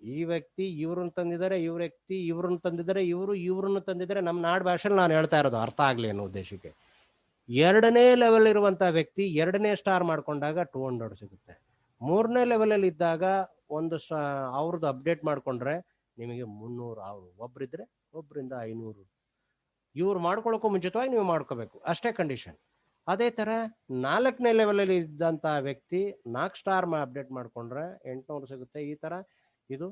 ಈ ವ್ಯಕ್ತಿ ಇವ್ರನ್ನ ತಂದಿದ್ದಾರೆ, ಇವ್ರ ವ್ಯಕ್ತಿ ಇವ್ರನ್ನ ತಂದಿದ್ದಾರೆ, ಇವ್ರನ್ನ ತಂದಿದ್ದಾರೆ. ನಮ್ಮ ನಾಡು ಭಾಷೆಯಲ್ಲಿ ನಾನು ಹೇಳ್ತಾ ಇರೋದು ಅರ್ಥ ಆಗ್ಲಿ ಅನ್ನೋ ಉದ್ದೇಶಕ್ಕೆ. 2ನೇ ಲೆವೆಲ್ ಇರುವಂತ ವ್ಯಕ್ತಿ 2ನೇ ಸ್ಟಾರ್ ಮಾಡ್ಕೊಂಡಾಗ 200 ಸಿಗುತ್ತೆ. 3ನೇ ಲೆವೆಲ್ ಇದ್ದಾಗ ಅವ್ರದ್ದು ಅಪ್ಡೇಟ್ ಮಾಡ್ಕೊಂಡ್ರೆ ನಿಮಗೆ 300. ಅವ್ರು ಒಬ್ರಿದ್ರೆ ಒಬ್ರಿಂದ 500. ಇವ್ರು ಮಾಡ್ಕೊಳಕ್ಕೂ ಮುಂಚಿತವಾಗಿ ನೀವು ಮಾಡ್ಕೋಬೇಕು, ಅಷ್ಟೇ ಕಂಡೀಷನ್. ಅದೇ ತರ 4ನೇ ಲೆವೆಲ್ ಇದ್ದಂತ ವ್ಯಕ್ತಿ 4 ಸ್ಟಾರ್ ಅಪ್ಡೇಟ್ ಮಾಡ್ಕೊಂಡ್ರೆ 800 ಸಿಗುತ್ತೆ. ಈ ತರ ಇದು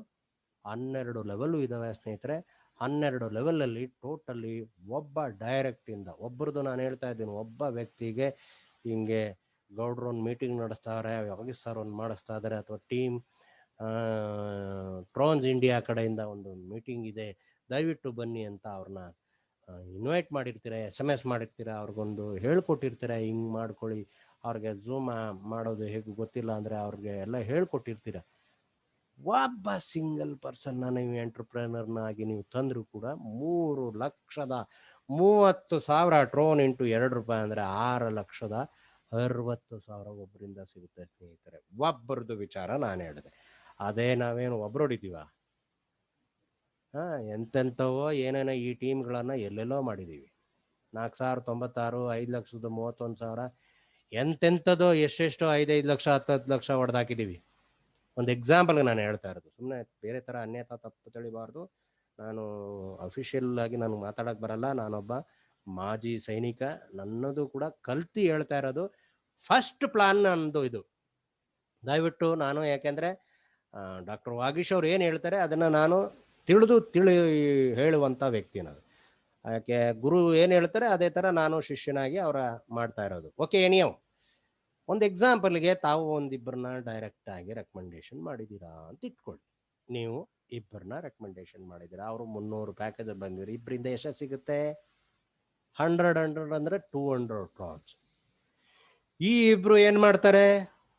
12 ಲೆವೆಲ್ ಇದಾವೆ ಸ್ನೇಹಿತರೆ. 12 ಲೆವೆಲ್ ಅಲ್ಲಿ ಟೋಟಲಿ ಒಬ್ಬ ಡೈರೆಕ್ಟ್ ಇಂದ ಒಬ್ಬರದು ನಾನು ಹೇಳ್ತಾ ಇದ್ದೀನಿ, ಒಬ್ಬ ವ್ಯಕ್ತಿಗೆ ಹಿಂಗೆ ಗೌಡ್ರು ಒಂದು ಮೀಟಿಂಗ್ ನಡೆಸ್ತಾರೆ, ಯೋಗಿ ಸರ್ ಒಂದು ಮಾಡಿಸ್ತಾ ಇದಾರೆ, ಅಥವಾ ಟೀಮ್ ಟ್ರಾನ್ಸ್ ಇಂಡಿಯಾ ಕಡೆಯಿಂದ ಒಂದು ಮೀಟಿಂಗ್ ಇದೆ, ದಯವಿಟ್ಟು ಬನ್ನಿ ಅಂತ ಅವ್ರನ್ನ ಇನ್ವೈಟ್ ಮಾಡಿರ್ತೀರ, SMS ಮಾಡಿರ್ತೀರ, ಅವ್ರಿಗೊಂದು ಹೇಳ್ಕೊಟ್ಟಿರ್ತೀರ, ಹಿಂಗ್ ಮಾಡ್ಕೊಳ್ಳಿ, ಅವ್ರಿಗೆ ಝೂಮ್ ಮಾಡೋದು ಹೇಗೆ ಗೊತ್ತಿಲ್ಲ ಅಂದ್ರೆ ಅವ್ರಿಗೆ ಎಲ್ಲ ಹೇಳ್ಕೊಟ್ಟಿರ್ತೀರ. ಒಬ್ಬ ಸಿಂಗಲ್ ಪರ್ಸನ್ನ ನೀವು ಎಂಟರ್ಪ್ರೆನರ್ನಾಗಿ ನೀವು ತಂದ್ರು ಕೂಡ 3,30,000 ಟ್ರೋನ್ ಇಂಟು ₹2 ಅಂದ್ರೆ 6,60,000 ಒಬ್ಬರಿಂದ ಸಿಗುತ್ತೆ ಸ್ನೇಹಿತರೆ. ಒಬ್ಬರದು ವಿಚಾರ ನಾನು ಹೇಳಿದೆ. ಅದೇ ನಾವೇನು ಒಬ್ರೊಡಿದೀವ? ಎಂತೆಂಥವೋ ಏನೇನೋ ಈ ಟೀಮ್ಗಳನ್ನ ಎಲ್ಲೆಲ್ಲೋ ಮಾಡಿದೀವಿ. 4,096, 5,31,000, ಎಂತೆಂಥದೋ ಎಷ್ಟೆಷ್ಟೋ 5 ಲಕ್ಷ 10 ಲಕ್ಷ ಹೊಡೆದಾಕಿದೀವಿ. ಒಂದು ಎಕ್ಸಾಂಪಲ್ಗೆ ನಾನು ಹೇಳ್ತಾ ಇರೋದು, ಸುಮ್ಮನೆ ಬೇರೆ ಥರ ಅನ್ಯತಾ ತಪ್ಪು ತಿಳಿಬಾರ್ದು. ನಾನು ಅಫಿಷಿಯಲ್ ಆಗಿ ನನಗೆ ಮಾತಾಡೋಕೆ ಬರಲ್ಲ, ನಾನೊಬ್ಬ ಮಾಜಿ ಸೈನಿಕ, ನನ್ನದು ಕೂಡ ಕಲ್ತಿ ಹೇಳ್ತಾ ಇರೋದು. ಫಸ್ಟ್ ಪ್ಲಾನ್ ನನ್ನದು ಇದು. ದಯವಿಟ್ಟು ನಾನು, ಯಾಕೆಂದರೆ ಡಾಕ್ಟರ್ ವಾಗೀಶ್ ಅವ್ರು ಏನು ಹೇಳ್ತಾರೆ ಅದನ್ನು ನಾನು ತಿಳಿ ಹೇಳುವಂಥ ವ್ಯಕ್ತಿ ನಾನು. ಯಾಕೆ ಗುರು ಏನು ಹೇಳ್ತಾರೆ ಅದೇ ಥರ ನಾನು ಶಿಷ್ಯನಾಗಿ ಅವರ ಮಾಡ್ತಾ ಇರೋದು. ಓಕೆ, ನೀವು ಒಂದು ಎಕ್ಸಾಂಪಲ್ಗೆ ತಾವು ಒಂದಿಬ್ಬರನ್ನ ಡೈರೆಕ್ಟ್ ಆಗಿ ರೆಕಮೆಂಡೇಶನ್ ಮಾಡಿದ್ದೀರಾ ಅಂತ ಇಟ್ಕೊಳ್ಳಿ. ನೀವು ಇಬ್ಬರನ್ನ ರೆಕಮೆಂಡೇಶನ್ ಮಾಡಿದ್ದೀರಾ, ಅವರು 300 ಪ್ಯಾಕೇಜ್ ಬಂದಿರಿ, ಇಬ್ಬರಿಂದ ಎಷ್ಟು ಸಿಗುತ್ತೆ? 100 ಅಂದರೆ 200 ಟ್ರಾನ್ಸ್. ಈ ಇಬ್ರು ಏನು ಮಾಡ್ತಾರೆ,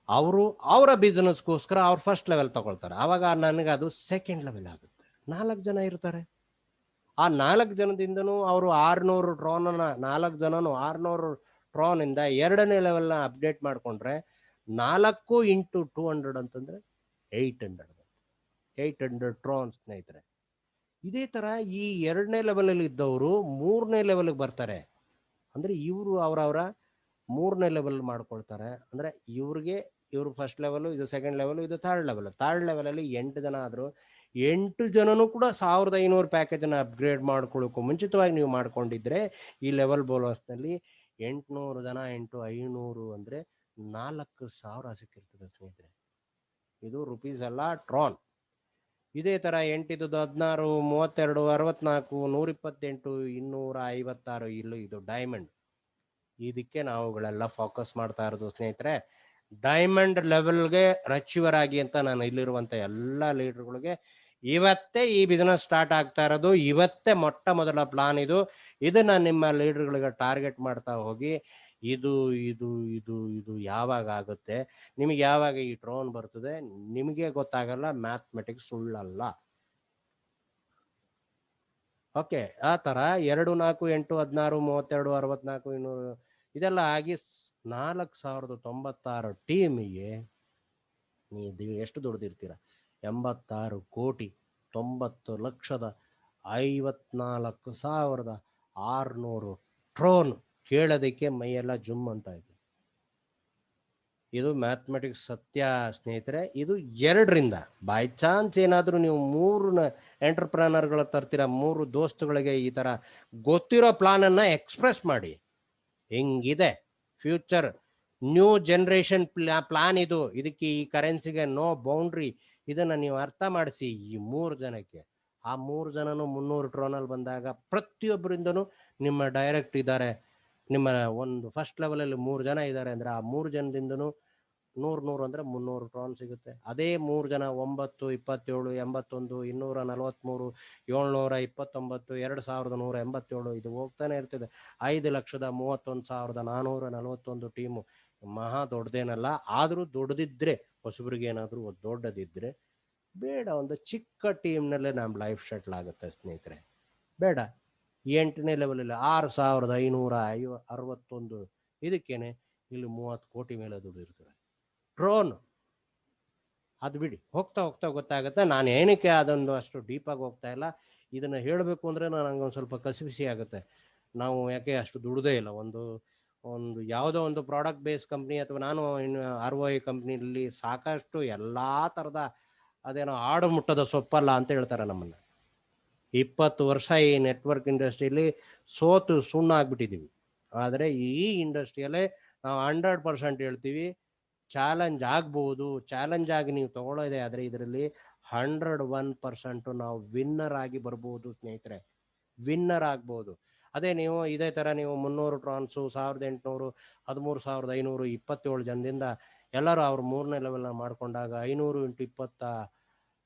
ಅವರ ಬಿಸ್ನೆಸ್ಗೋಸ್ಕರ ಅವ್ರು ಫಸ್ಟ್ ಲೆವೆಲ್ ತಗೊಳ್ತಾರೆ. ಆವಾಗ ನನಗೆ ಅದು ಸೆಕೆಂಡ್ ಲೆವೆಲ್ ಆಗುತ್ತೆ. 4 ಜನ ಇರ್ತಾರೆ, ಆ 4 ಜನದಿಂದನೂ ಅವರು 600 ಟ್ರಾನನ್ನ 4 ಜನನು 600 ಟ್ರಾನ್ ಇಂದ 2ನೇ ಲೆವೆಲ್ನ ಅಪ್ಡೇಟ್ ಮಾಡ್ಕೊಂಡ್ರೆ 4 ಇಂಟು 200 ಅಂತಂದ್ರೆ 800 ಟ್ರಾನ್ ಸ್ನೇಹಿತರೆ. ಇದೇ ತರ ಈ 2ನೇ ಲೆವೆಲ್ ಅಲ್ಲಿ ಇದ್ದವರು 3ನೇ ಲೆವೆಲ್ಗೆ ಬರ್ತಾರೆ. ಅಂದ್ರೆ ಇವರು ಅವರವರ 3ನೇ ಲೆವೆಲ್ ಮಾಡ್ಕೊಳ್ತಾರೆ. ಅಂದ್ರೆ ಇವರು ಫಸ್ಟ್ ಲೆವೆಲ್, ಇದು ಸೆಕೆಂಡ್ ಲೆವೆಲ್, ಇದು ಥರ್ಡ್ ಲೆವೆಲ್ ಅಲ್ಲಿ 8 ಜನ ಆದ್ರು 8 ಜನನು ಕೂಡ 1,500 ಪ್ಯಾಕೇಜನ್ನು ಅಪ್ಗ್ರೇಡ್ ಮಾಡ್ಕೊಳ್ಳೋಕ್ಕೂ ಮುಂಚಿತವಾಗಿ ನೀವು ಮಾಡ್ಕೊಂಡಿದ್ರೆ ಈ ಲೆವೆಲ್ ಬೋನಸ್ನಲ್ಲಿ 800 ಜನ ಇಂಟು 500 ಅಂದರೆ 4,000 ಸಿಕ್ಕಿರ್ತದೆ ಸ್ನೇಹಿತರೆ. ಇದು ರುಪೀಸ್ ಅಲ್ಲ, ಟ್ರಾನ್. ಇದೇ ಥರ 8 16 32 64 128 256 ಇದು ಡೈಮಂಡ್. ಇದಕ್ಕೆ ನಾವುಗಳೆಲ್ಲ ಫೋಕಸ್ ಮಾಡ್ತಾ ಇರೋದು ಸ್ನೇಹಿತರೆ. ಡೈಮಂಡ್ ಲೆವೆಲ್ಗೆ ಅಚೀವರ್ ಆಗಿ ಅಂತ ನಾನು ಇಲ್ಲಿರುವಂಥ ಎಲ್ಲ ಲೀಡರ್ಗಳಿಗೆ ಇವತ್ತೇ ಈ ಬಿಸ್ನೆಸ್ ಸ್ಟಾರ್ಟ್ ಆಗ್ತಾ ಇರೋದು. ಇವತ್ತೇ ಮೊಟ್ಟ ಮೊದಲ ಪ್ಲಾನ್ ಇದು. ಇದನ್ನ ನಿಮ್ಮ ಲೀಡರ್ಗಳಿಗೆ ಟಾರ್ಗೆಟ್ ಮಾಡ್ತಾ ಹೋಗಿ. ಇದು ಇದು ಇದು ಇದು ಯಾವಾಗ ಆಗುತ್ತೆ, ನಿಮಗೆ ಯಾವಾಗ ಈ ಟ್ರೋನ್ ಬರ್ತದೆ ನಿಮಗೆ ಗೊತ್ತಾಗಲ್ಲ. ಮ್ಯಾಥಮೆಟಿಕ್ಸ್ ಸುಳ್ಳಲ್ಲ. ಓಕೆ, ಆ ಥರ 2 4 8 16 32 64 200 ಇದೆಲ್ಲ ಆಗಿ 4,096 ಟೀಮಿಗೆ ನೀವು ಎಷ್ಟು ದುಡ್ದಿರ್ತೀರ? 86 ಕೋಟಿ 90,54,600 ಟ್ರೋನ್. ಕೇಳೋದಕ್ಕೆ ಮೈಯೆಲ್ಲ ಜುಮ್ ಅಂತ ಇದೆ. ಇದು ಮ್ಯಾಥಮೆಟಿಕ್ಸ್ ಸತ್ಯ ಸ್ನೇಹಿತರೆ. ಇದು 2ರಿಂದ ಬೈ ಚಾನ್ಸ್ ಏನಾದರೂ ನೀವು 3 ಎಂಟರ್ಪ್ರನರ್ಗಳ ತರ್ತೀರ, 3 ದೋಸ್ತುಗಳಿಗೆ ಈ ಥರ ಗೊತ್ತಿರೋ ಪ್ಲಾನನ್ನು ಎಕ್ಸ್ಪ್ರೆಸ್ ಮಾಡಿ. ಹಿಂಗಿದೆ ಫ್ಯೂಚರ್ ನ್ಯೂ ಜನರೇಷನ್ ಪ್ಲಾನ್ ಇದು. ಇದಕ್ಕೆ ಈ ಕರೆನ್ಸಿಗೆ ನೋ ಬೌಂಡ್ರಿ. ಇದನ್ನು ನೀವು ಅರ್ಥ ಮಾಡಿಸಿ ಈ 3 ಜನಕ್ಕೆ. ಆ 3 ಜನನು 300 ಟ್ರೋನಲ್ಲಿ ಬಂದಾಗ ಪ್ರತಿಯೊಬ್ಬರಿಂದನೂ ನಿಮ್ಮ ಡೈರೆಕ್ಟ್ ಇದ್ದಾರೆ, ನಿಮ್ಮ ಒಂದು ಫಸ್ಟ್ ಲೆವೆಲಲ್ಲಿ 3 ಜನ ಇದ್ದಾರೆ ಅಂದರೆ ಆ 3 ಜನದಿಂದನೂ 100 ಅಂದರೆ 300 ಟ್ರಾನ್ ಸಿಗುತ್ತೆ. ಅದೇ 3 ಜನ 9, 27, 81, 243, 729, 2187 ಇದು ಹೋಗ್ತಾನೆ ಇರ್ತದೆ. 5,31,441 ಟೀಮು ಮಹಾ ದೊಡ್ಡದೇನಲ್ಲ. ಆದರೂ ದೊಡ್ಡದಿದ್ರೆ ಹೊಸಬ್ರಿಗೆ ಏನಾದರೂ ದೊಡ್ಡದಿದ್ರೆ ಬೇಡ, ಒಂದು ಚಿಕ್ಕ ಟೀಮ್ನಲ್ಲೇ ನಮ್ಮ ಲೈಫ್ ಸೆಟ್ಲ್ ಆಗುತ್ತೆ ಸ್ನೇಹಿತರೆ. ಬೇಡ 8ನೇ ಲೆವೆಲಲ್ಲಿ 6,561 ಇದಕ್ಕೇನೆ ಇಲ್ಲಿ 30 ಕೋಟಿ ಮೇಲೆ ದುಡ್ಡು ಇರ್ತದೆ. ಡ್ರೋನ್ ಅದು ಬಿಡಿ, ಹೋಗ್ತಾ ಹೋಗ್ತಾ ಗೊತ್ತಾಗುತ್ತೆ. ನಾನು ಏನಕ್ಕೆ ಅದೊಂದು ಅಷ್ಟು ಡೀಪಾಗಿ ಹೋಗ್ತಾ ಇಲ್ಲ, ಇದನ್ನು ಹೇಳಬೇಕು ಅಂದರೆ ನನಗೊಂದು ಸ್ವಲ್ಪ ಕಸಿಬಿಸಿ ಆಗುತ್ತೆ. ನಾವು ಯಾಕೆ ಅಷ್ಟು ದುಡ್ದೇ ಇಲ್ಲ. ಒಂದು ಯಾವುದೋ ಒಂದು ಪ್ರಾಡಕ್ಟ್ ಬೇಸ್ ಕಂಪ್ನಿ ಅಥವಾ ನಾನು ROI ಕಂಪ್ನಿಯಲ್ಲಿ ಸಾಕಷ್ಟು ಎಲ್ಲ ಥರದ ಅದೇನೋ ಆಡು ಮುಟ್ಟದ ಸೊಪ್ಪಲ್ಲ ಅಂತ ಹೇಳ್ತಾರೆ ನಮ್ಮನ್ನು. 20 ವರ್ಷ ಈ ನೆಟ್ವರ್ಕ್ ಇಂಡಸ್ಟ್ರಿಯಲ್ಲಿ ಸೋತು ಸುಣ್ಣ ಆಗ್ಬಿಟ್ಟಿದ್ದೀವಿ. ಆದರೆ ಈ ಇಂಡಸ್ಟ್ರಿಯಲ್ಲೇ ನಾವು 100% ಹೇಳ್ತೀವಿ, ಚಾಲೆಂಜ್ ಆಗ್ಬೋದು. ಚಾಲೆಂಜ್ ಆಗಿ ನೀವು ತಗೊಳ್ಳೋದೆ ಆದರೆ ಇದರಲ್ಲಿ 101% ನಾವು ವಿನ್ನರ್ ಆಗಿ ಬರ್ಬೋದು ಸ್ನೇಹಿತರೆ, ವಿನ್ನರ್ ಆಗ್ಬೋದು. ಅದೇ ನೀವು ಇದೇ ಥರ ನೀವು 300 ಟ್ರಾನ್ಸು 1800 13,500 27 ಜನದಿಂದ ಎಲ್ಲರೂ ಅವ್ರು 3ನೇ ಲೆವೆಲ್ನ ಮಾಡ್ಕೊಂಡಾಗ 500 ×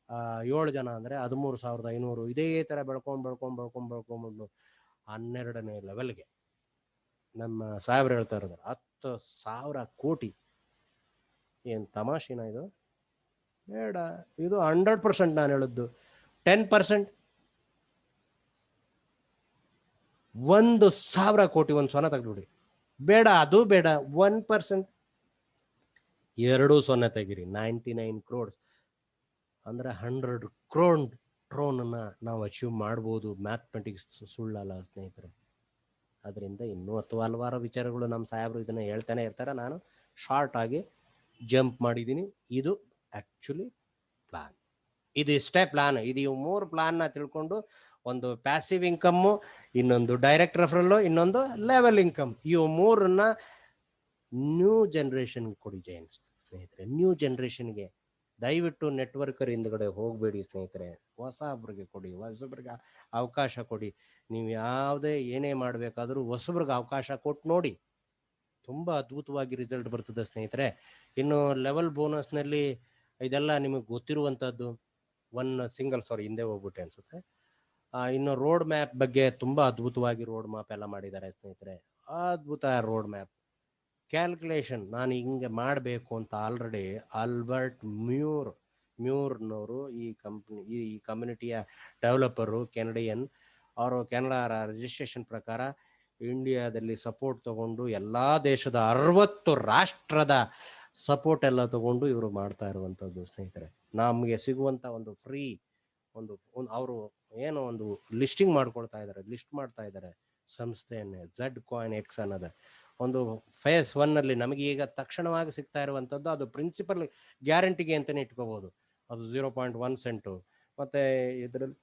27 ಜನ ಅಂದರೆ 13,500 ಇದೇ ಥರ ಬೆಳ್ಕೊಂಡು 12ನೇ ಲೆವೆಲ್ಗೆ ನಮ್ಮ ಸಾಹೇಬ್ರು ಹೇಳ್ತಾ ಇರೋದು 10,000 ಕೋಟಿ. ಏನು ತಮಾಷೆನ ಇದು? ಬೇಡ, ಇದು 100% ನಾನು ಹೇಳಿದ್ದು. 10% 1,000 ಕೋಟಿ ಒಂದು ಸೊನ್ನೆ ತೆಗೆದುಬಿಡಿ, ಬೇಡ ಅದು ಬೇಡ. 1% 2 ಸೊನ್ನೆ ತೆಗಿರಿ, 99 crores ಅಂದರೆ 100 crore ಡ್ರೋನನ್ನು ನಾವು ಅಚೀವ್ ಮಾಡ್ಬೋದು. ಮ್ಯಾಥಮೆಟಿಕ್ಸ್ ಸುಳ್ಳಲ್ಲ ಸ್ನೇಹಿತರೆ. ಅದರಿಂದ ಇನ್ನೂ ಹಲವಾರು ವಿಚಾರಗಳು ನಮ್ಮ ಸಾಹೇಬರು ಇದನ್ನು ಹೇಳ್ತಾನೆ ಇರ್ತಾರೆ. ನಾನು ಶಾರ್ಟ್ ಆಗಿ ಜಂಪ್ ಮಾಡಿದ್ದೀನಿ. ಇದು ಆ್ಯಕ್ಚುಲಿ ಪ್ಲಾನ್, ಇದು ಇಷ್ಟೇ ಪ್ಲಾನ್. ಇದು 3 ಪ್ಲಾನ್ನ ತಿಳ್ಕೊಂಡು ಒಂದು ಪ್ಯಾಸಿವ್ ಇನ್ಕಮ್ಮು, ಇನ್ನೊಂದು ಡೈರೆಕ್ಟ್ ರೆಫರಲ್ಲು, ಇನ್ನೊಂದು ಲೆವೆಲ್ ಇನ್ಕಮ್, ಇವು 3ನ್ನ ನ್ಯೂ ಜನ್ರೇಷನ್ಗೆ ಕೊಡಿ ಸ್ನೇಹಿತರೆ. ನ್ಯೂ ಜನ್ರೇಷನ್ಗೆ ದಯವಿಟ್ಟು ನೆಟ್ವರ್ಕರ್ ಹಿಂದ್ಗಡೆ ಹೋಗಬೇಡಿ ಸ್ನೇಹಿತರೆ. ಹೊಸಬ್ರಿಗೆ ಕೊಡಿ, ಹೊಸಬ್ರಿಗೆ ಅವಕಾಶ ಕೊಡಿ. ನೀವು ಯಾವುದೇ ಏನೇ ಮಾಡಬೇಕಾದ್ರೂ ಹೊಸಬ್ರಿಗೆ ಅವಕಾಶ ಕೊಟ್ಟು ನೋಡಿ, ತುಂಬ ಅದ್ಭುತವಾಗಿ ರಿಸಲ್ಟ್ ಬರ್ತದೆ ಸ್ನೇಹಿತರೆ. ಇನ್ನು ಲೆವೆಲ್ ಬೋನಸ್ನಲ್ಲಿ ಇದೆಲ್ಲ ನಿಮಗೆ ಗೊತ್ತಿರುವಂಥದ್ದು. ಹಿಂದೆ ಹೋಗ್ಬಿಟ್ಟೆ ಅನ್ಸುತ್ತೆ. ಇನ್ನು ರೋಡ್ ಮ್ಯಾಪ್ ಬಗ್ಗೆ ತುಂಬ ಅದ್ಭುತವಾಗಿ ರೋಡ್ ಮ್ಯಾಪ್ ಎಲ್ಲ ಮಾಡಿದ್ದಾರೆ ಸ್ನೇಹಿತರೆ. ಅದ್ಭುತ ರೋಡ್ ಮ್ಯಾಪ್ ಕ್ಯಾಲ್ಕುಲೇಷನ್. ನಾನು ಹಿಂಗೆ ಮಾಡಬೇಕು ಅಂತ ಆಲ್ರೆಡಿ ಆಲ್ಬರ್ಟ್ ಮ್ಯೂರ್ನವರು ಈ ಕಮ್ಯುನಿಟಿಯ ಡೆವಲಪರು, ಕೆನಡಿಯನ್, ಅವರು ಕೆನಡಾ ರಿಜಿಸ್ಟ್ರೇಷನ್ ಪ್ರಕಾರ ಇಂಡಿಯಾದಲ್ಲಿ ಸಪೋರ್ಟ್ ತಗೊಂಡು ಎಲ್ಲ ದೇಶದ 60 ರಾಷ್ಟ್ರದ ಸಪೋರ್ಟ್ ಎಲ್ಲ ತಗೊಂಡು ಇವರು ಮಾಡ್ತಾ ಇರುವಂಥದ್ದು ಸ್ನೇಹಿತರೆ. ನಮಗೆ ಸಿಗುವಂಥ ಒಂದು ಫ್ರೀ ಒಂದು ಅವರು ಏನೋ ಒಂದು ಲಿಸ್ಟ್ ಮಾಡ್ತಾ ಇದ್ದಾರೆ ಸಂಸ್ಥೆಯನ್ನೇ, Zcoin X ಅನ್ನೋದು. ಒಂದು ಫೇಸ್ 1ನಲ್ಲಿ ನಮಗೆ ಈಗ ತಕ್ಷಣವಾಗಿ ಸಿಗ್ತಾ ಇರುವಂಥದ್ದು ಅದು ಪ್ರಿನ್ಸಿಪಲ್ ಗ್ಯಾರಂಟಿಗೆ ಅಂತಲೇ ಇಟ್ಕೋಬೋದು. ಅದು 0.1 ಸೆಂಟು. ಮತ್ತು ಇದರಲ್ಲಿ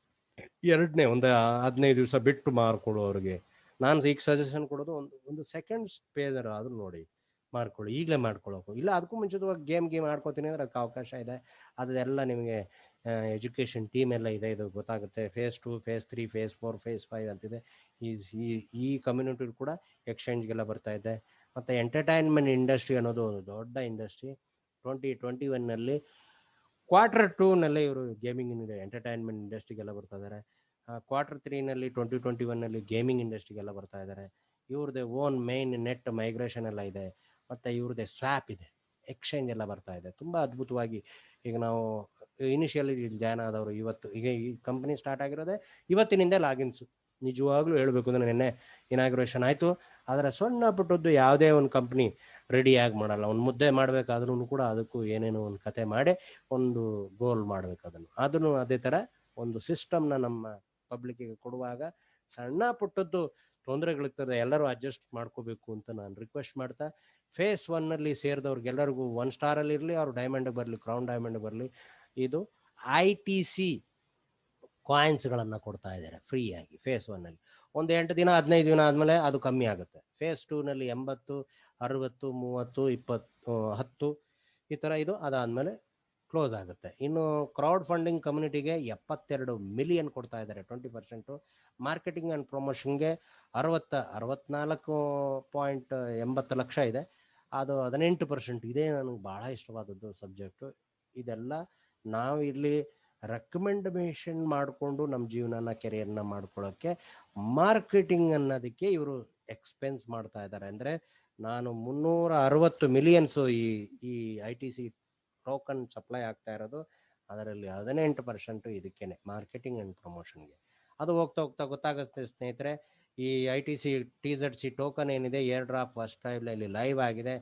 2ನೇ ಒಂದು 15 ದಿವಸ ಬಿಟ್ಟು ಮಾರ್ಕೊಳ್ಳೋರಿಗೆ ನಾನು ಈಗ ಸಜೆಷನ್ ಕೊಡೋದು, ಒಂದು ಸೆಕೆಂಡ್ ಪೇಜರ್ ಆದರೂ ನೋಡಿ ಮಾಡ್ಕೊಳ್ಳಿ, ಈಗಲೇ ಮಾಡ್ಕೊಳ್ಳೋಕು ಇಲ್ಲ. ಅದಕ್ಕೂ ಮುಂಚಿತವಾಗಿ ಗೇಮ್ ಆಡ್ಕೋತೀನಿ ಅಂದರೆ ಅದಕ್ಕೆ ಅವಕಾಶ ಇದೆ. ಅದೆಲ್ಲ ನಿಮಗೆ ಎಜುಕೇಷನ್ ಟೀಮ್ ಎಲ್ಲ ಇದೆ, ಇದು ಗೊತ್ತಾಗುತ್ತೆ. ಫೇಸ್ 2, ಫೇಸ್ 3, ಫೇಸ್ 4, ಫೇಸ್ 5 ಅಂತಿದೆ. ಈ ಕಮ್ಯುನಿಟಿ ಕೂಡ ಎಕ್ಸ್ಚೇಂಜ್ಗೆಲ್ಲ ಬರ್ತಾ ಇದೆ. ಮತ್ತು ಎಂಟರ್ಟೈನ್ಮೆಂಟ್ ಇಂಡಸ್ಟ್ರಿ ಅನ್ನೋದು ಒಂದು ದೊಡ್ಡ ಇಂಡಸ್ಟ್ರಿ. 2021ನಲ್ಲಿ Q2ನಲ್ಲಿ ಇವರು ಗೇಮಿಂಗ್ ಎಂಟರ್ಟೈನ್ಮೆಂಟ್ ಇಂಡಸ್ಟ್ರಿಗೆಲ್ಲ ಬರ್ತಾ ಇದ್ದಾರೆ. Q3ನಲ್ಲಿ 2021ನಲ್ಲಿ ಗೇಮಿಂಗ್ ಇಂಡಸ್ಟ್ರಿಗೆಲ್ಲ ಬರ್ತಾ ಇದ್ದಾರೆ. ಇವ್ರದ್ದೇ ಓನ್ ಮೇನ್ ನೆಟ್ ಮೈಗ್ರೇಷನ್ ಎಲ್ಲ ಇದೆ. ಮತ್ತು ಇವ್ರದ್ದೇ ಸ್ವ್ಯಾಪ್ ಇದೆ, ಎಕ್ಸ್ಚೇಂಜ್ ಎಲ್ಲ ಬರ್ತಾ ಇದೆ. ತುಂಬ ಅದ್ಭುತವಾಗಿ ಈಗ ನಾವು ಇನಿಷಿಯಲಿ ಜಾಯ್ನ್ ಆದವರು ಇವತ್ತು, ಈಗ ಈ ಕಂಪ್ನಿ ಸ್ಟಾರ್ಟ್ ಆಗಿರೋದೇ ಇವತ್ತಿನಿಂದ ಲಾಗಿನ್ಸು. ನಿಜವಾಗ್ಲೂ ಹೇಳಬೇಕು ಅಂದರೆ ನಿನ್ನೆ ಇನಾಗ್ರೇಷನ್ ಆಯಿತು. ಆದರೆ ಸಣ್ಣ ಪುಟ್ಟದ್ದು ಯಾವುದೇ ಒಂದು ಕಂಪ್ನಿ ರೆಡಿಯಾಗಿ ಮಾಡಲ್ಲ. ಒಂದು ಮುದ್ದೆ ಮಾಡಬೇಕಾದ್ರೂ ಕೂಡ ಅದಕ್ಕೂ ಏನೇನೋ ಒಂದು ಕತೆ ಮಾಡಿ ಒಂದು ಗೋಲ್ ಮಾಡಬೇಕು. ಅದನ್ನು ಅದೇ ಥರ ಒಂದು ಸಿಸ್ಟಮ್ನ ನಮ್ಮ ಪಬ್ಲಿಕ್ಕಿಗೆ ಕೊಡುವಾಗ ಸಣ್ಣ ಪುಟ್ಟದ್ದು ತೊಂದರೆಗಳಿರ್ತದೆ, ಎಲ್ಲರೂ ಅಡ್ಜಸ್ಟ್ ಮಾಡ್ಕೋಬೇಕು ಅಂತ ನಾನು ರಿಕ್ವೆಸ್ಟ್ ಮಾಡ್ತಾ, ಫೇಸ್ 1ನಲ್ಲಿ ಸೇರಿದವ್ರಿಗೆಲ್ಲರಿಗೂ 1 ಸ್ಟಾರಲ್ಲಿ ಇರಲಿ, ಅವ್ರು ಡೈಮಂಡಿಗೆ ಬರಲಿ, ಕ್ರೌನ್ ಡೈಮಂಡ್ ಬರಲಿ, ಇದು ITC ಕಾಯಿನ್ಸ್ಗಳನ್ನು ಕೊಡ್ತಾ ಇದ್ದಾರೆ ಫ್ರೀಯಾಗಿ ಫೇಸ್ 1ನಲ್ಲಿ. ಒಂದು 8 ದಿನ 15 ದಿನ ಆದಮೇಲೆ ಅದು ಕಮ್ಮಿ ಆಗುತ್ತೆ. ಫೇಸ್ 2ನಲ್ಲಿ 80, 60, 30, 20, 10 ಈ ಥರ ಇದು. ಅದಾದಮೇಲೆ ಕ್ಲೋಸ್ ಆಗುತ್ತೆ. ಇನ್ನು ಕ್ರೌಡ್ ಫಂಡಿಂಗ್ ಕಮ್ಯುನಿಟಿಗೆ 72 ಮಿಲಿಯನ್ ಕೊಡ್ತಾ ಇದ್ದಾರೆ, 20%. ಮಾರ್ಕೆಟಿಂಗ್ ಆ್ಯಂಡ್ ಪ್ರಮೋಷನ್ಗೆ 64.80 ಲಕ್ಷ ಇದೆ, ಅದು 18%. ಇದೇ ನನಗೆ ಭಾಳ ಇಷ್ಟವಾದದ್ದು ಸಬ್ಜೆಕ್ಟು. ಇದೆಲ್ಲ ನಾವು ಇಲ್ಲಿ ರೆಕಮೆಂಡೇಶನ್ ಮಾಡಿಕೊಂಡು ನಮ್ಮ ಜೀವನನ ಕೆರಿಯರ್ನ ಮಾಡ್ಕೊಳ್ಳೋಕ್ಕೆ ಮಾರ್ಕೆಟಿಂಗ್ ಅನ್ನೋದಕ್ಕೆ ಇವರು ಎಕ್ಸ್ಪೆನ್ಸ್ ಮಾಡ್ತಾ ಇದ್ದಾರೆ. ಅಂದರೆ ನಾನು 360 ಮಿಲಿಯನ್ಸು ಈ ITC ಟೋಕನ್ ಸಪ್ಲೈ ಆಗ್ತಾ ಇರೋದು, ಅದರಲ್ಲಿ 18% ಇದಕ್ಕೇನೆ, ಮಾರ್ಕೆಟಿಂಗ್ ಆ್ಯಂಡ್ ಪ್ರಮೋಷನ್ಗೆ. ಅದು ಹೋಗ್ತಾ ಹೋಗ್ತಾ ಗೊತ್ತಾಗುತ್ತೆ ಸ್ನೇಹಿತರೆ. ಈ ITC TZC ಟೋಕನ್ ಏನಿದೆ, ಏರ್ ಡ್ರಾಪ್ ಫಸ್ಟ್ ಟೈಮ್ನಲ್ಲಿ ಲೈವ್ ಆಗಿದೆ.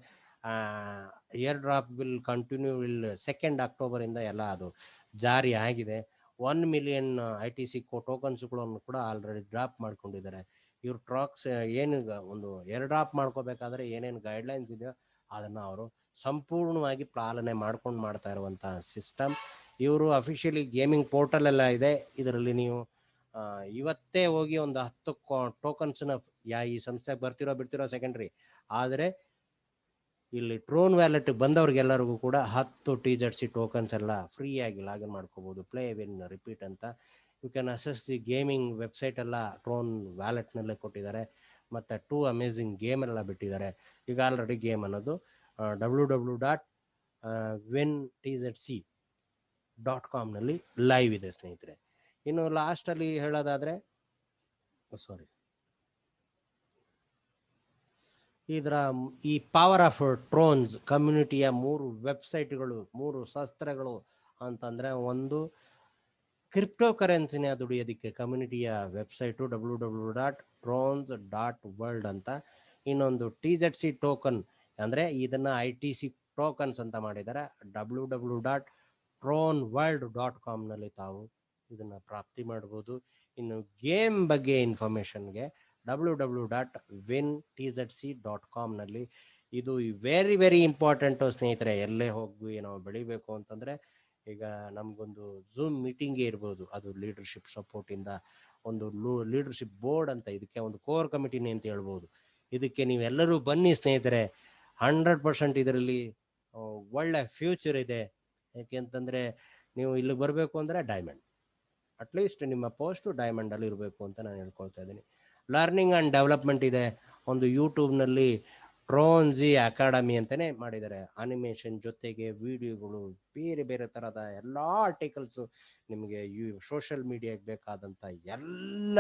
ಏರ್ ಡ್ರಾಪ್ ವಿಲ್ ಕಂಟಿನ್ಯೂ 2 ಅಕ್ಟೋಬರಿಂದ ಎಲ್ಲ ಅದು ಜಾರಿ ಆಗಿದೆ. 1 ಮಿಲಿಯನ್ ITC ಟೋಕನ್ಸ್ಗಳನ್ನು ಕೂಡ ಆಲ್ರೆಡಿ ಡ್ರಾಪ್ ಮಾಡ್ಕೊಂಡಿದ್ದಾರೆ. ಇವ್ರು ಟ್ರಾಕ್ಸ್ ಏನು ಒಂದು ಏರ್ ಡ್ರಾಪ್ ಮಾಡ್ಕೋಬೇಕಾದ್ರೆ ಏನೇನು ಗೈಡ್ಲೈನ್ಸ್ ಇದೆಯೋ ಅದನ್ನು ಅವರು ಸಂಪೂರ್ಣವಾಗಿ ಪಾಲನೆ ಮಾಡ್ಕೊಂಡು ಮಾಡ್ತಾ ಇರುವಂಥ ಸಿಸ್ಟಮ್. ಇವರು ಅಫಿಷಿಯಲಿ ಗೇಮಿಂಗ್ ಪೋರ್ಟಲ್ ಎಲ್ಲ ಇದೆ. ಇದರಲ್ಲಿ ನೀವು ಇವತ್ತೇ ಹೋಗಿ ಒಂದು 10 ಟೋಕನ್ಸ್ನ ಈ ಸಂಸ್ಥೆಗೆ ಬರ್ತಿರೋ ಬಿಡ್ತಿರೋ ಸೆಕೆಂಡ್ರಿ, ಆದರೆ ಇಲ್ಲಿ ಟ್ರೋನ್ ವ್ಯಾಲೆಟ್ ಬಂದವ್ರಿಗೆಲ್ಲರಿಗೂ ಕೂಡ 10 TZC ಟೋಕನ್ಸ್ ಎಲ್ಲ ಫ್ರೀಯಾಗಿ ಲಾಗಿನ್ ಮಾಡ್ಕೋಬೋದು. ಪ್ಲೇ ವಿನ್ ರಿಪೀಟ್ ಅಂತ you can access the gaming website ಎಲ್ಲ ಟ್ರೋನ್ ವ್ಯಾಲೆಟ್ನಲ್ಲೇ ಕೊಟ್ಟಿದ್ದಾರೆ. ಮತ್ತು 2 ಅಮೇಝಿಂಗ್ ಗೇಮ್ ಎಲ್ಲ ಬಿಟ್ಟಿದ್ದಾರೆ. ಈಗ ಆಲ್ರೆಡಿ ಗೇಮ್ ಅನ್ನೋದು www.wintzc.com ಲೈವ್ ಇದೆ ಸ್ನೇಹಿತರೆ. ಇನ್ನು ಲಾಸ್ಟಲ್ಲಿ ಹೇಳೋದಾದರೆ, ಸಾರಿ, ಇದರ ಈ ಪವರ್ ಆಫ್ ಟ್ರೋನ್ಸ್ ಕಮ್ಯುನಿಟಿಯ 3 ವೆಬ್ಸೈಟ್ಗಳು, 3 ಶಸ್ತ್ರಗಳು ಅಂತಂದರೆ, ಒಂದು ಕ್ರಿಪ್ಟೋ ಕರೆನ್ಸಿನ ದುಡಿಯೋದಕ್ಕೆ ಕಮ್ಯುನಿಟಿಯ ವೆಬ್ಸೈಟು www.trons.world ಅಂತ. ಇನ್ನೊಂದು TZC ಟೋಕನ್, ಅಂದರೆ ಇದನ್ನು ITC ಟೋಕನ್ಸ್ ಅಂತ ಮಾಡಿದ್ದಾರೆ. www.tronworld.com ತಾವು ಇದನ್ನು ಪ್ರಾಪ್ತಿ ಮಾಡ್ಬೋದು. ಇನ್ನು ಗೇಮ್ ಬಗ್ಗೆ ಇನ್ಫಾರ್ಮೇಷನ್ಗೆ www.wintzc.com ಇದು ವೆರಿ ವೆರಿ ಇಂಪಾರ್ಟೆಂಟು ಸ್ನೇಹಿತರೆ. ಎಲ್ಲೇ ಹೋಗಿ ನಾವು ಬೆಳಿಬೇಕು ಅಂತಂದರೆ, ಈಗ ನಮಗೊಂದು ಝೂಮ್ ಮೀಟಿಂಗೇ ಇರ್ಬೋದು, ಅದು ಲೀಡರ್ಶಿಪ್ ಸಪೋರ್ಟಿಂದ ಒಂದು ಲೀಡರ್ಶಿಪ್ ಬೋರ್ಡ್ ಅಂತ, ಇದಕ್ಕೆ ಒಂದು ಕೋರ್ ಕಮಿಟಿನೇ ಅಂತ ಹೇಳ್ಬೋದು. ಇದಕ್ಕೆ ನೀವೆಲ್ಲರೂ ಬನ್ನಿ ಸ್ನೇಹಿತರೆ. 100% ಇದರಲ್ಲಿ ಒಳ್ಳೆ ಫ್ಯೂಚರ್ ಇದೆ. ಯಾಕೆಂತಂದರೆ ನೀವು ಇಲ್ಲಿಗೆ ಬರಬೇಕು ಅಂದರೆ ಡೈಮಂಡ್, ಅಟ್ಲೀಸ್ಟ್ ನಿಮ್ಮ ಪೋಸ್ಟು ಡೈಮಂಡಲ್ಲಿ ಇರಬೇಕು ಅಂತ ನಾನು ಹೇಳ್ಕೊಳ್ತಾ ಇದ್ದೀನಿ. ಲರ್ನಿಂಗ್ ಆ್ಯಂಡ್ ಡೆವಲಪ್ಮೆಂಟ್ ಇದೆ. ಒಂದು ಯೂಟ್ಯೂಬ್ನಲ್ಲಿ ಟ್ರೋನ್ಜಿ ಅಕಾಡೆಮಿ ಅಂತಲೇ ಮಾಡಿದ್ದಾರೆ. ಅನಿಮೇಷನ್ ಜೊತೆಗೆ ವಿಡಿಯೋಗಳು, ಬೇರೆ ಬೇರೆ ಥರದ ಎಲ್ಲ ಆರ್ಟಿಕಲ್ಸು, ನಿಮಗೆ ಸೋಷಿಯಲ್ ಮೀಡಿಯಾಗೆ ಬೇಕಾದಂಥ ಎಲ್ಲ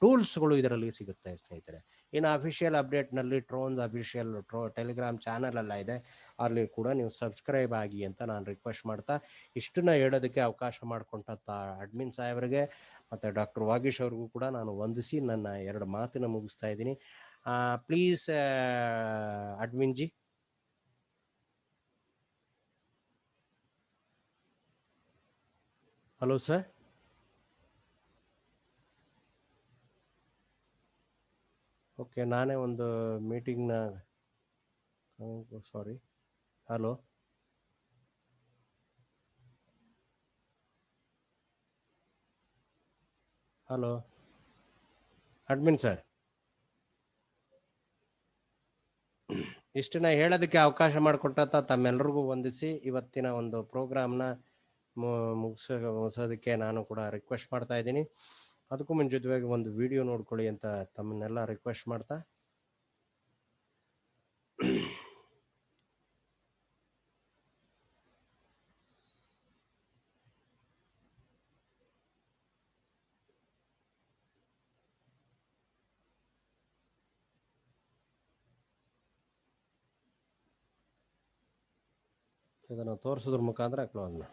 ಟೂಲ್ಸ್ಗಳು ಇದರಲ್ಲಿ ಸಿಗುತ್ತೆ ಸ್ನೇಹಿತರೆ. ಇನ್ನು ಅಫಿಷಿಯಲ್ ಅಪ್ಡೇಟ್ನಲ್ಲಿ ಟ್ರೋನ್ಸ್ ಅಫಿಷಿಯಲ್ ಟೆಲಿಗ್ರಾಮ್ ಚಾನಲ್ ಎಲ್ಲ ಇದೆ, ಅಲ್ಲಿ ಕೂಡ ನೀವು ಸಬ್ಸ್ಕ್ರೈಬ್ ಆಗಿ ಅಂತ ನಾನು ರಿಕ್ವೆಸ್ಟ್ ಮಾಡ್ತಾ, ಇಷ್ಟನ್ನ ಹೇಳೋದಕ್ಕೆ ಅವಕಾಶ ಮಾಡಿಕೊಂಡಂಥ ಅಡ್ಮಿನ್ ಸಾಹೇಬ್ರಿಗೆ ಮತ್ತು ಡಾಕ್ಟರ್ ವಾಗೀಶ್ ಅವ್ರಿಗೂ ಕೂಡ ನಾನು ವಂದಿಸಿ ನನ್ನ 2 ಮಾತನ್ನು ಮುಗಿಸ್ತಾ ಇದ್ದೀನಿ. Please admin G. Hello sir. Okay, ನಾನೇ ಒಂದು ಮೀಟಿಂಗ್ನ, ಸಾರಿ, ಹಲೋ ಹಲೋ ಅಡ್ಮಿನ್ ಸರ್, ಇಷ್ಟನ್ನ ಹೇಳೋದಕ್ಕೆ ಅವಕಾಶ ಮಾಡಿಕೊಟ್ಟಂಥ ತಮ್ಮೆಲ್ಲರಿಗೂ ವಂದಿಸಿ ಇವತ್ತಿನ ಒಂದು ಪ್ರೋಗ್ರಾಮ್ನ ಮುಗಿಸೋದಕ್ಕೆ ನಾನು ಕೂಡ ರಿಕ್ವೆಸ್ಟ್ ಮಾಡ್ತಾ ಇದ್ದೀನಿ. ಅದಕ್ಕೂ ಮುಂಚಿತವಾಗಿ ಒಂದು ವಿಡಿಯೋ ನೋಡ್ಕೊಳ್ಳಿ ಅಂತ ತಮ್ಮನ್ನೆಲ್ಲ ರಿಕ್ವೆಸ್ಟ್ ಮಾಡ್ತಾ, ಇದನ್ನು ತೋರಿಸೋದ್ರ ಮುಖಾಂತರ ಕ್ಲೋಸ್ ಮಾಡಿ.